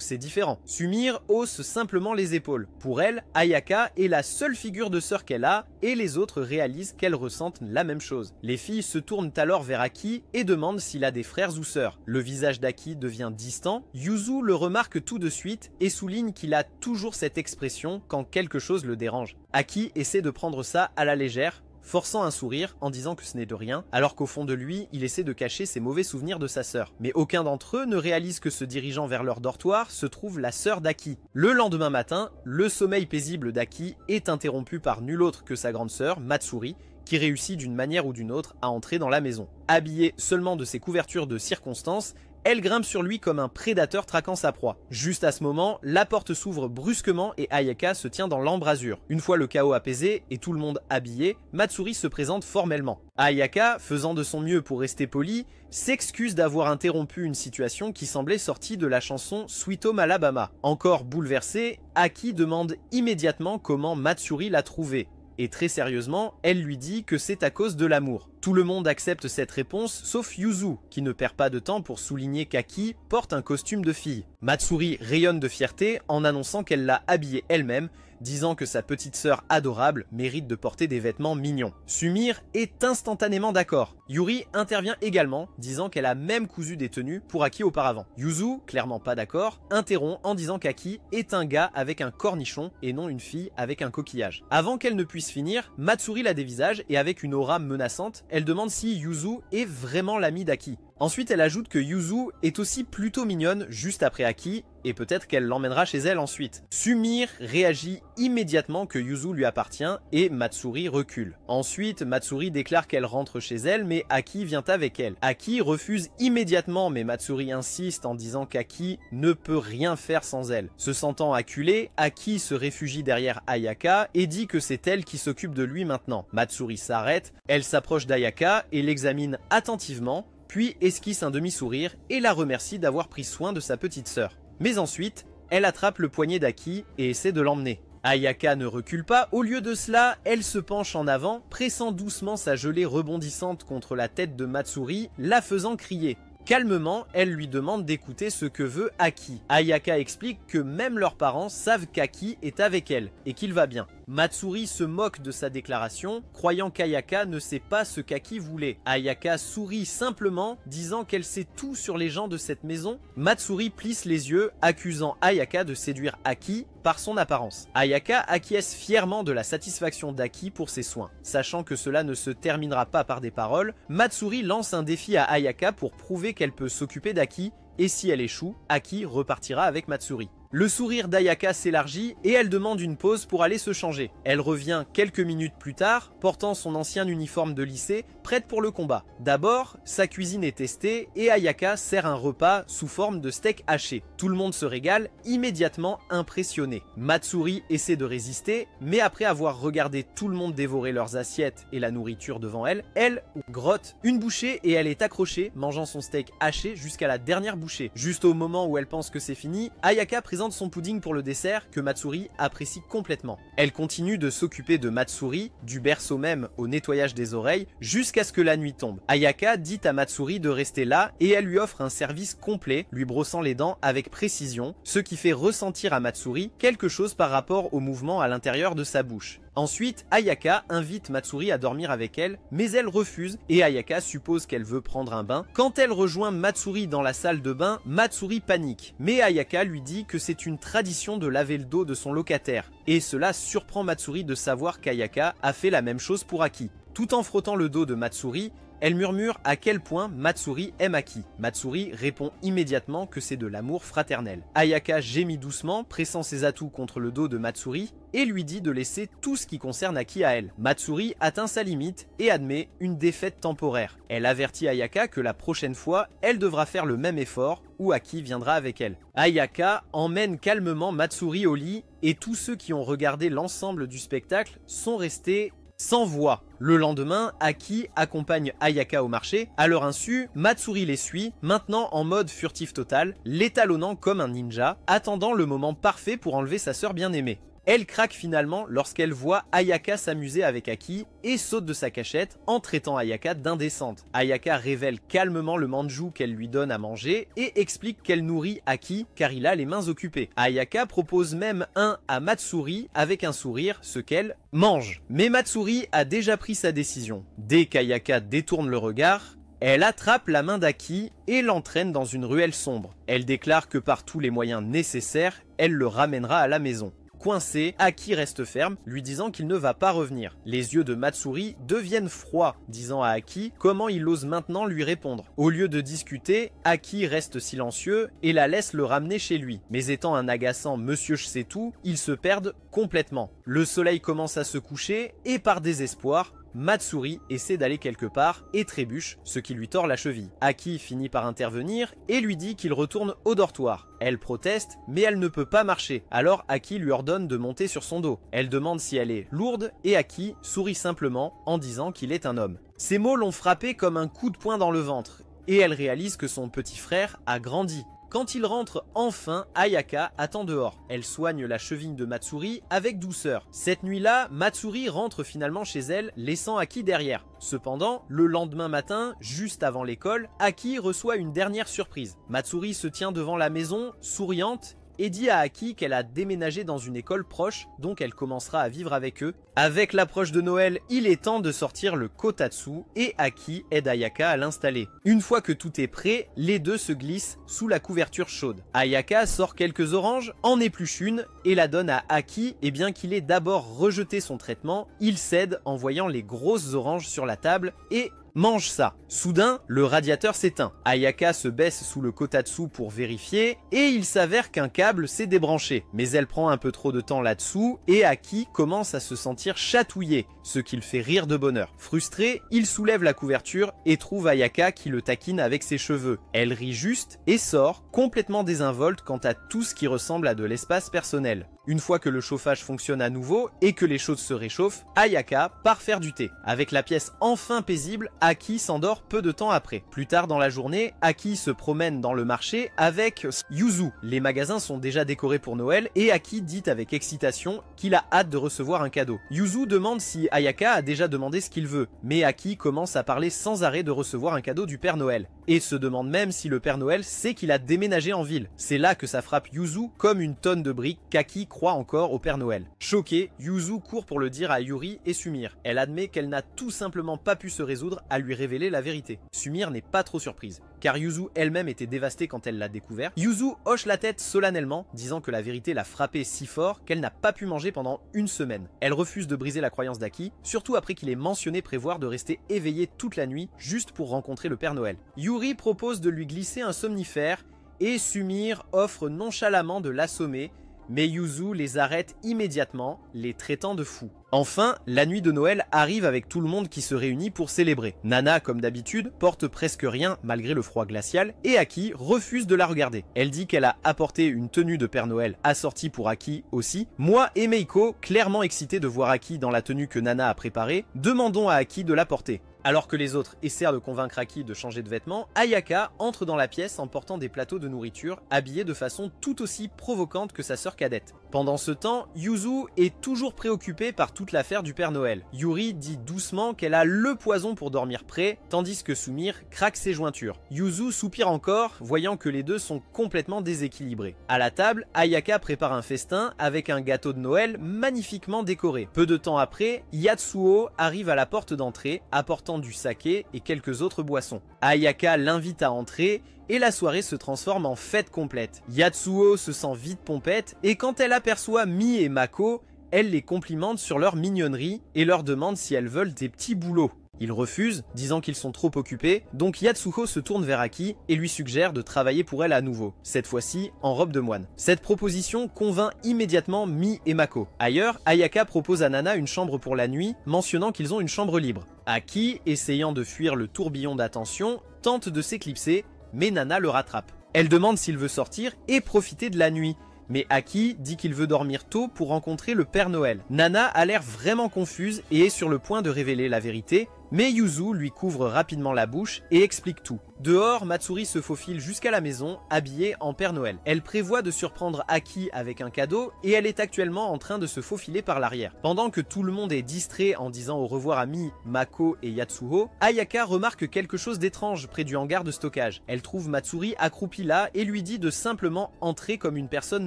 c'est différent. Sumire hausse simplement les épaules. Pour elle, Ayaka est la seule figure de sœur qu'elle a, et les autres réalisent qu'elles ressentent la même chose. Les filles se tournent alors vers Aki et demandent s'il a des frères ou sœurs. Le visage d'Aki devient distant, Yuzu le remarque tout de suite et souligne qu'il a toujours cette expression quand quelque chose le dérange. Aki essaie de prendre ça à la légère, forçant un sourire en disant que ce n'est de rien, alors qu'au fond de lui, il essaie de cacher ses mauvais souvenirs de sa sœur. Mais aucun d'entre eux ne réalise que se dirigeant vers leur dortoir se trouve la sœur d'Aki. Le lendemain matin, le sommeil paisible d'Aki est interrompu par nul autre que sa grande sœur, Matsuri, qui réussit d'une manière ou d'une autre à entrer dans la maison. Habillée seulement de ses couvertures de circonstance, elle grimpe sur lui comme un prédateur traquant sa proie. Juste à ce moment, la porte s'ouvre brusquement et Ayaka se tient dans l'embrasure. Une fois le chaos apaisé et tout le monde habillé, Matsuri se présente formellement. Ayaka, faisant de son mieux pour rester polie, s'excuse d'avoir interrompu une situation qui semblait sortie de la chanson Sweet Home Alabama. Encore bouleversée, Aki demande immédiatement comment Matsuri l'a trouvée. Et très sérieusement, elle lui dit que c'est à cause de l'amour. Tout le monde accepte cette réponse, sauf Yuzu, qui ne perd pas de temps pour souligner qu'Aki porte un costume de fille. Matsuri rayonne de fierté en annonçant qu'elle l'a habillée elle-même, disant que sa petite sœur adorable mérite de porter des vêtements mignons. Sumire est instantanément d'accord. Yuri intervient également, disant qu'elle a même cousu des tenues pour Aki auparavant. Yuzu, clairement pas d'accord, interrompt en disant qu'Aki est un gars avec un cornichon et non une fille avec un coquillage. Avant qu'elle ne puisse finir, Matsuri la dévisage et avec une aura menaçante, elle demande si Yuzu est vraiment l'ami d'Aki. Ensuite, elle ajoute que Yuzu est aussi plutôt mignonne juste après Aki, et peut-être qu'elle l'emmènera chez elle ensuite. Sumire réagit immédiatement que Yuzu lui appartient, et Matsuri recule. Ensuite, Matsuri déclare qu'elle rentre chez elle, mais Aki vient avec elle. Aki refuse immédiatement, mais Matsuri insiste en disant qu'Aki ne peut rien faire sans elle. Se sentant acculé, Aki se réfugie derrière Ayaka, et dit que c'est elle qui s'occupe de lui maintenant. Matsuri s'arrête, elle s'approche d'Ayaka et l'examine attentivement, puis esquisse un demi-sourire et la remercie d'avoir pris soin de sa petite sœur. Mais ensuite, elle attrape le poignet d'Aki et essaie de l'emmener. Ayaka ne recule pas, au lieu de cela, elle se penche en avant, pressant doucement sa gelée rebondissante contre la tête de Matsuri, la faisant crier. Calmement, elle lui demande d'écouter ce que veut Aki. Ayaka explique que même leurs parents savent qu'Aki est avec elle et qu'il va bien. Matsuri se moque de sa déclaration, croyant qu'Ayaka ne sait pas ce qu'Aki voulait. Ayaka sourit simplement, disant qu'elle sait tout sur les gens de cette maison. Matsuri plisse les yeux, accusant Ayaka de séduire Aki par son apparence. Ayaka acquiesce fièrement de la satisfaction d'Aki pour ses soins. Sachant que cela ne se terminera pas par des paroles, Matsuri lance un défi à Ayaka pour prouver qu'elle peut s'occuper d'Aki, et si elle échoue, Aki repartira avec Matsuri. Le sourire d'Ayaka s'élargit et elle demande une pause pour aller se changer. Elle revient quelques minutes plus tard, portant son ancien uniforme de lycée, prête pour le combat. D'abord, sa cuisine est testée et Ayaka sert un repas sous forme de steak haché. Tout le monde se régale, immédiatement impressionné. Matsuri essaie de résister, mais après avoir regardé tout le monde dévorer leurs assiettes et la nourriture devant elle, elle grotte une bouchée et elle est accrochée, mangeant son steak haché jusqu'à la dernière bouchée. Juste au moment où elle pense que c'est fini, Ayaka présente son pudding pour le dessert que Matsuri apprécie complètement. Elle continue de s'occuper de Matsuri, du berceau même au nettoyage des oreilles, jusqu'à jusqu'à ce que la nuit tombe. Ayaka dit à Matsuri de rester là et elle lui offre un service complet, lui brossant les dents avec précision, ce qui fait ressentir à Matsuri quelque chose par rapport au mouvement à l'intérieur de sa bouche. Ensuite, Ayaka invite Matsuri à dormir avec elle, mais elle refuse et Ayaka suppose qu'elle veut prendre un bain. Quand elle rejoint Matsuri dans la salle de bain, Matsuri panique. Mais Ayaka lui dit que c'est une tradition de laver le dos de son locataire. Et cela surprend Matsuri de savoir qu'Ayaka a fait la même chose pour Aki. Tout en frottant le dos de Matsuri, elle murmure à quel point Matsuri aime Aki. Matsuri répond immédiatement que c'est de l'amour fraternel. Ayaka gémit doucement, pressant ses atouts contre le dos de Matsuri, et lui dit de laisser tout ce qui concerne Aki à elle. Matsuri atteint sa limite et admet une défaite temporaire. Elle avertit Ayaka que la prochaine fois, elle devra faire le même effort ou Aki viendra avec elle. Ayaka emmène calmement Matsuri au lit et tous ceux qui ont regardé l'ensemble du spectacle sont restés sans voix. Le lendemain, Aki accompagne Ayaka au marché. À leur insu, Matsuri les suit, maintenant en mode furtif total, l'étalonnant comme un ninja, attendant le moment parfait pour enlever sa sœur bien-aimée. Elle craque finalement lorsqu'elle voit Ayaka s'amuser avec Aki et saute de sa cachette en traitant Ayaka d'indécente. Ayaka révèle calmement le manju qu'elle lui donne à manger et explique qu'elle nourrit Aki car il a les mains occupées. Ayaka propose même un à Matsuri avec un sourire, ce qu'elle mange. Mais Matsuri a déjà pris sa décision. Dès qu'Ayaka détourne le regard, elle attrape la main d'Aki et l'entraîne dans une ruelle sombre. Elle déclare que par tous les moyens nécessaires, elle le ramènera à la maison. Coincé, Aki reste ferme, lui disant qu'il ne va pas revenir. Les yeux de Matsuri deviennent froids, disant à Aki comment il ose maintenant lui répondre. Au lieu de discuter, Aki reste silencieux et la laisse le ramener chez lui. Mais étant un agaçant monsieur je sais tout, ils se perdent complètement. Le soleil commence à se coucher et par désespoir, Matsuri essaie d'aller quelque part et trébuche, ce qui lui tord la cheville. Aki finit par intervenir et lui dit qu'il retourne au dortoir. Elle proteste, mais elle ne peut pas marcher. Alors Aki lui ordonne de monter sur son dos. Elle demande si elle est lourde et Aki sourit simplement en disant qu'il est un homme. Ces mots l'ont frappé comme un coup de poing dans le ventre et elle réalise que son petit frère a grandi. Quand il rentre enfin, Ayaka attend dehors. Elle soigne la cheville de Matsuri avec douceur. Cette nuit-là, Matsuri rentre finalement chez elle, laissant Aki derrière. Cependant, le lendemain matin, juste avant l'école, Aki reçoit une dernière surprise. Matsuri se tient devant la maison, souriante, et dit à Aki qu'elle a déménagé dans une école proche, donc elle commencera à vivre avec eux. Avec l'approche de Noël, il est temps de sortir le kotatsu et Aki aide Ayaka à l'installer. Une fois que tout est prêt, les deux se glissent sous la couverture chaude. Ayaka sort quelques oranges, en épluche une et la donne à Aki et bien qu'il ait d'abord rejeté son traitement, il cède en voyant les grosses oranges sur la table et mange ça. Soudain, le radiateur s'éteint. Ayaka se baisse sous le kotatsu pour vérifier et il s'avère qu'un câble s'est débranché. Mais elle prend un peu trop de temps là-dessous et Aki commence à se sentir chatouillé, ce qui le fait rire de bonheur. Frustré, il soulève la couverture et trouve Ayaka qui le taquine avec ses cheveux. Elle rit juste et sort, complètement désinvolte quant à tout ce qui ressemble à de l'espace personnel. Une fois que le chauffage fonctionne à nouveau et que les choses se réchauffent, Ayaka part faire du thé. Avec la pièce enfin paisible, Aki s'endort peu de temps après. Plus tard dans la journée, Aki se promène dans le marché avec Yuzu. Les magasins sont déjà décorés pour Noël et Aki dit avec excitation qu'il a hâte de recevoir un cadeau. Yuzu demande si Ayaka a déjà demandé ce qu'il veut, mais Aki commence à parler sans arrêt de recevoir un cadeau du Père Noël et se demande même si le Père Noël sait qu'il a déménagé en ville. C'est là que ça frappe Yuzu comme une tonne de briques qu'Aki croit encore au Père Noël. Choquée, Yuzu court pour le dire à Yuri et Sumire. Elle admet qu'elle n'a tout simplement pas pu se résoudre à lui révéler la vérité. Sumire n'est pas trop surprise, car Yuzu elle-même était dévastée quand elle l'a découvert. Yuzu hoche la tête solennellement, disant que la vérité l'a frappée si fort qu'elle n'a pas pu manger pendant une semaine. Elle refuse de briser la croyance d'Aki, surtout après qu'il ait mentionné prévoir de rester éveillé toute la nuit juste pour rencontrer le Père Noël. Yuri propose de lui glisser un somnifère et Sumire offre nonchalamment de l'assommer, mais Yuzu les arrête immédiatement, les traitant de fous. Enfin, la nuit de Noël arrive avec tout le monde qui se réunit pour célébrer. Nana, comme d'habitude, porte presque rien malgré le froid glacial et Aki refuse de la regarder. Elle dit qu'elle a apporté une tenue de Père Noël assortie pour Aki aussi. Moi et Meiko, clairement excités de voir Aki dans la tenue que Nana a préparée, demandons à Aki de la porter. Alors que les autres essaient de convaincre Aki de changer de vêtements, Ayaka entre dans la pièce en portant des plateaux de nourriture, habillée de façon tout aussi provocante que sa sœur cadette. Pendant ce temps, Yuzu est toujours préoccupée par toutes toute l'affaire du Père Noël. Yuri dit doucement qu'elle a le poison pour dormir prêt, tandis que Sumire craque ses jointures. Yuzu soupire encore, voyant que les deux sont complètement déséquilibrés. À la table, Ayaka prépare un festin avec un gâteau de Noël magnifiquement décoré. Peu de temps après, Yatsuo arrive à la porte d'entrée, apportant du saké et quelques autres boissons. Ayaka l'invite à entrer et la soirée se transforme en fête complète. Yatsuo se sent vite pompette et quand elle aperçoit Mi et Mako, elle les complimente sur leur mignonnerie et leur demande si elles veulent des petits boulots. Ils refusent, disant qu'ils sont trop occupés, donc Yatsuko se tourne vers Aki et lui suggère de travailler pour elle à nouveau, cette fois-ci en robe de moine. Cette proposition convainc immédiatement Mi et Mako. Ailleurs, Ayaka propose à Nana une chambre pour la nuit, mentionnant qu'ils ont une chambre libre. Aki, essayant de fuir le tourbillon d'attention, tente de s'éclipser, mais Nana le rattrape. Elle demande s'il veut sortir et profiter de la nuit, mais Aki dit qu'il veut dormir tôt pour rencontrer le Père Noël. Nana a l'air vraiment confuse et est sur le point de révéler la vérité, mais Yuzu lui couvre rapidement la bouche et explique tout. Dehors, Matsuri se faufile jusqu'à la maison, habillée en Père Noël. Elle prévoit de surprendre Aki avec un cadeau et elle est actuellement en train de se faufiler par l'arrière. Pendant que tout le monde est distrait en disant au revoir à Mi, Mako et Yatsuho, Ayaka remarque quelque chose d'étrange près du hangar de stockage. Elle trouve Matsuri accroupie là et lui dit de simplement entrer comme une personne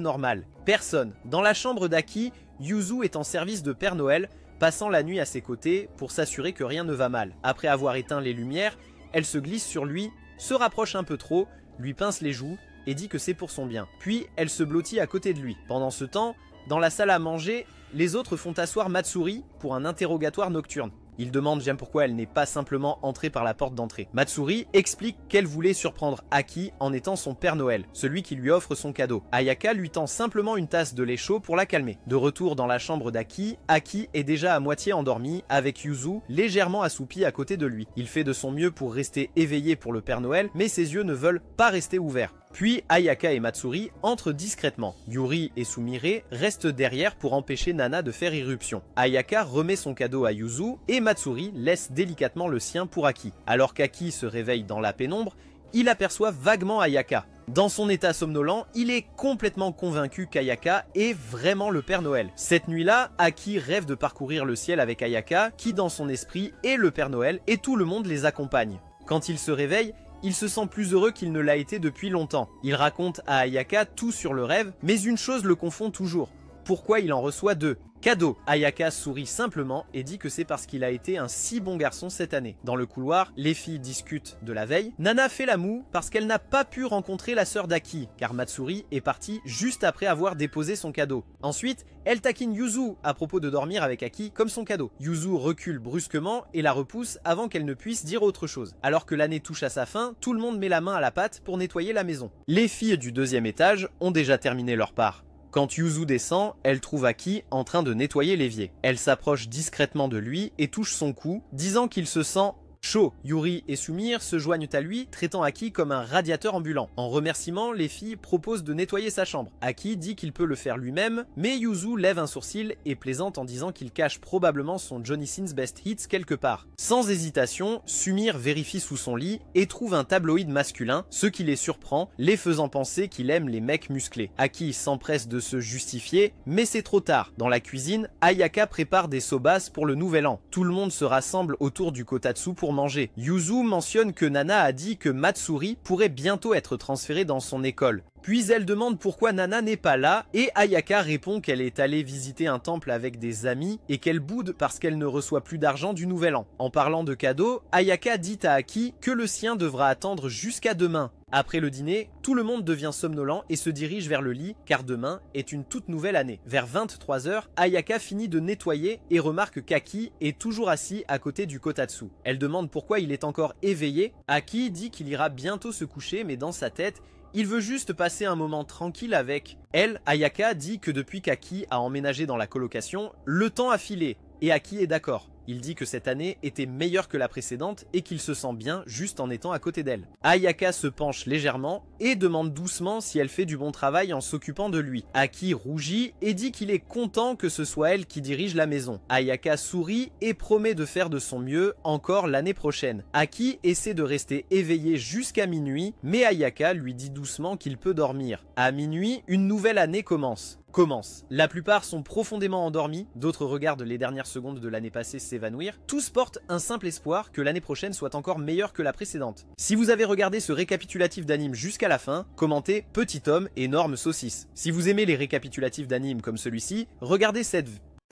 normale. Personne. Dans la chambre d'Aki, Yuzu est en service de Père Noël, passant la nuit à ses côtés pour s'assurer que rien ne va mal. Après avoir éteint les lumières, elle se glisse sur lui, se rapproche un peu trop, lui pince les joues et dit que c'est pour son bien. Puis elle se blottit à côté de lui. Pendant ce temps, dans la salle à manger, les autres font asseoir Matsuri pour un interrogatoire nocturne. Il demande bien pourquoi elle n'est pas simplement entrée par la porte d'entrée. Matsuri explique qu'elle voulait surprendre Aki en étant son Père Noël, celui qui lui offre son cadeau. Ayaka lui tend simplement une tasse de lait chaud pour la calmer. De retour dans la chambre d'Aki, Aki est déjà à moitié endormi avec Yuzu légèrement assoupi à côté de lui. Il fait de son mieux pour rester éveillé pour le Père Noël, mais ses yeux ne veulent pas rester ouverts. Puis Ayaka et Matsuri entrent discrètement. Yuri et Sumire restent derrière pour empêcher Nana de faire irruption. Ayaka remet son cadeau à Yuzu et Matsuri laisse délicatement le sien pour Aki. Alors qu'Aki se réveille dans la pénombre, il aperçoit vaguement Ayaka. Dans son état somnolent, il est complètement convaincu qu'Ayaka est vraiment le Père Noël. Cette nuit-là, Aki rêve de parcourir le ciel avec Ayaka, qui dans son esprit est le Père Noël et tout le monde les accompagne. Quand il se réveille, il se sent plus heureux qu'il ne l'a été depuis longtemps. Il raconte à Ayaka tout sur le rêve, mais une chose le confond toujours. Pourquoi il en reçoit 2 cadeaux? Ayaka sourit simplement et dit que c'est parce qu'il a été un si bon garçon cette année. Dans le couloir, les filles discutent de la veille. Nana fait la moue parce qu'elle n'a pas pu rencontrer la sœur d'Aki, car Matsuri est partie juste après avoir déposé son cadeau. Ensuite, elle taquine Yuzu à propos de dormir avec Aki comme son cadeau. Yuzu recule brusquement et la repousse avant qu'elle ne puisse dire autre chose. Alors que l'année touche à sa fin, tout le monde met la main à la pâte pour nettoyer la maison. Les filles du 2e étage ont déjà terminé leur part. Quand Yuzu descend, elle trouve Aki en train de nettoyer l'évier. Elle s'approche discrètement de lui et touche son cou, disant qu'il se sent chaud. Yuri et Sumire se joignent à lui, traitant Aki comme un radiateur ambulant. En remerciement, les filles proposent de nettoyer sa chambre. Aki dit qu'il peut le faire lui-même, mais Yuzu lève un sourcil et plaisante en disant qu'il cache probablement son Johnny Sins Best Hits quelque part. Sans hésitation, Sumire vérifie sous son lit et trouve un tabloïd masculin, ce qui les surprend, les faisant penser qu'il aime les mecs musclés. Aki s'empresse de se justifier, mais c'est trop tard. Dans la cuisine, Ayaka prépare des sobas pour le nouvel an. Tout le monde se rassemble autour du kotatsu pour manger. Yuzu mentionne que Nana a dit que Matsuri pourrait bientôt être transférée dans son école. Puis elle demande pourquoi Nana n'est pas là et Ayaka répond qu'elle est allée visiter un temple avec des amis et qu'elle boude parce qu'elle ne reçoit plus d'argent du nouvel an. En parlant de cadeaux, Ayaka dit à Aki que le sien devra attendre jusqu'à demain. Après le dîner, tout le monde devient somnolent et se dirige vers le lit car demain est une toute nouvelle année. Vers 23 h, Ayaka finit de nettoyer et remarque qu'Aki est toujours assis à côté du kotatsu. Elle demande pourquoi il est encore éveillé. Aki dit qu'il ira bientôt se coucher mais dans sa tête, il veut juste passer un moment tranquille avec. Elle, Ayaka, dit que depuis qu'Aki a emménagé dans la colocation, le temps a filé, et Aki est d'accord. Il dit que cette année était meilleure que la précédente et qu'il se sent bien juste en étant à côté d'elle. Ayaka se penche légèrement et demande doucement si elle fait du bon travail en s'occupant de lui. Aki rougit et dit qu'il est content que ce soit elle qui dirige la maison. Ayaka sourit et promet de faire de son mieux encore l'année prochaine. Aki essaie de rester éveillé jusqu'à minuit, mais Ayaka lui dit doucement qu'il peut dormir. À minuit, une nouvelle année commence. commence. La plupart sont profondément endormis, d'autres regardent les dernières secondes de l'année passée s'évanouir. Tous portent un simple espoir que l'année prochaine soit encore meilleure que la précédente. Si vous avez regardé ce récapitulatif d'anime jusqu'à la fin, commentez petit homme énorme saucisse. Si vous aimez les récapitulatifs d'anime comme celui-ci, regardez cette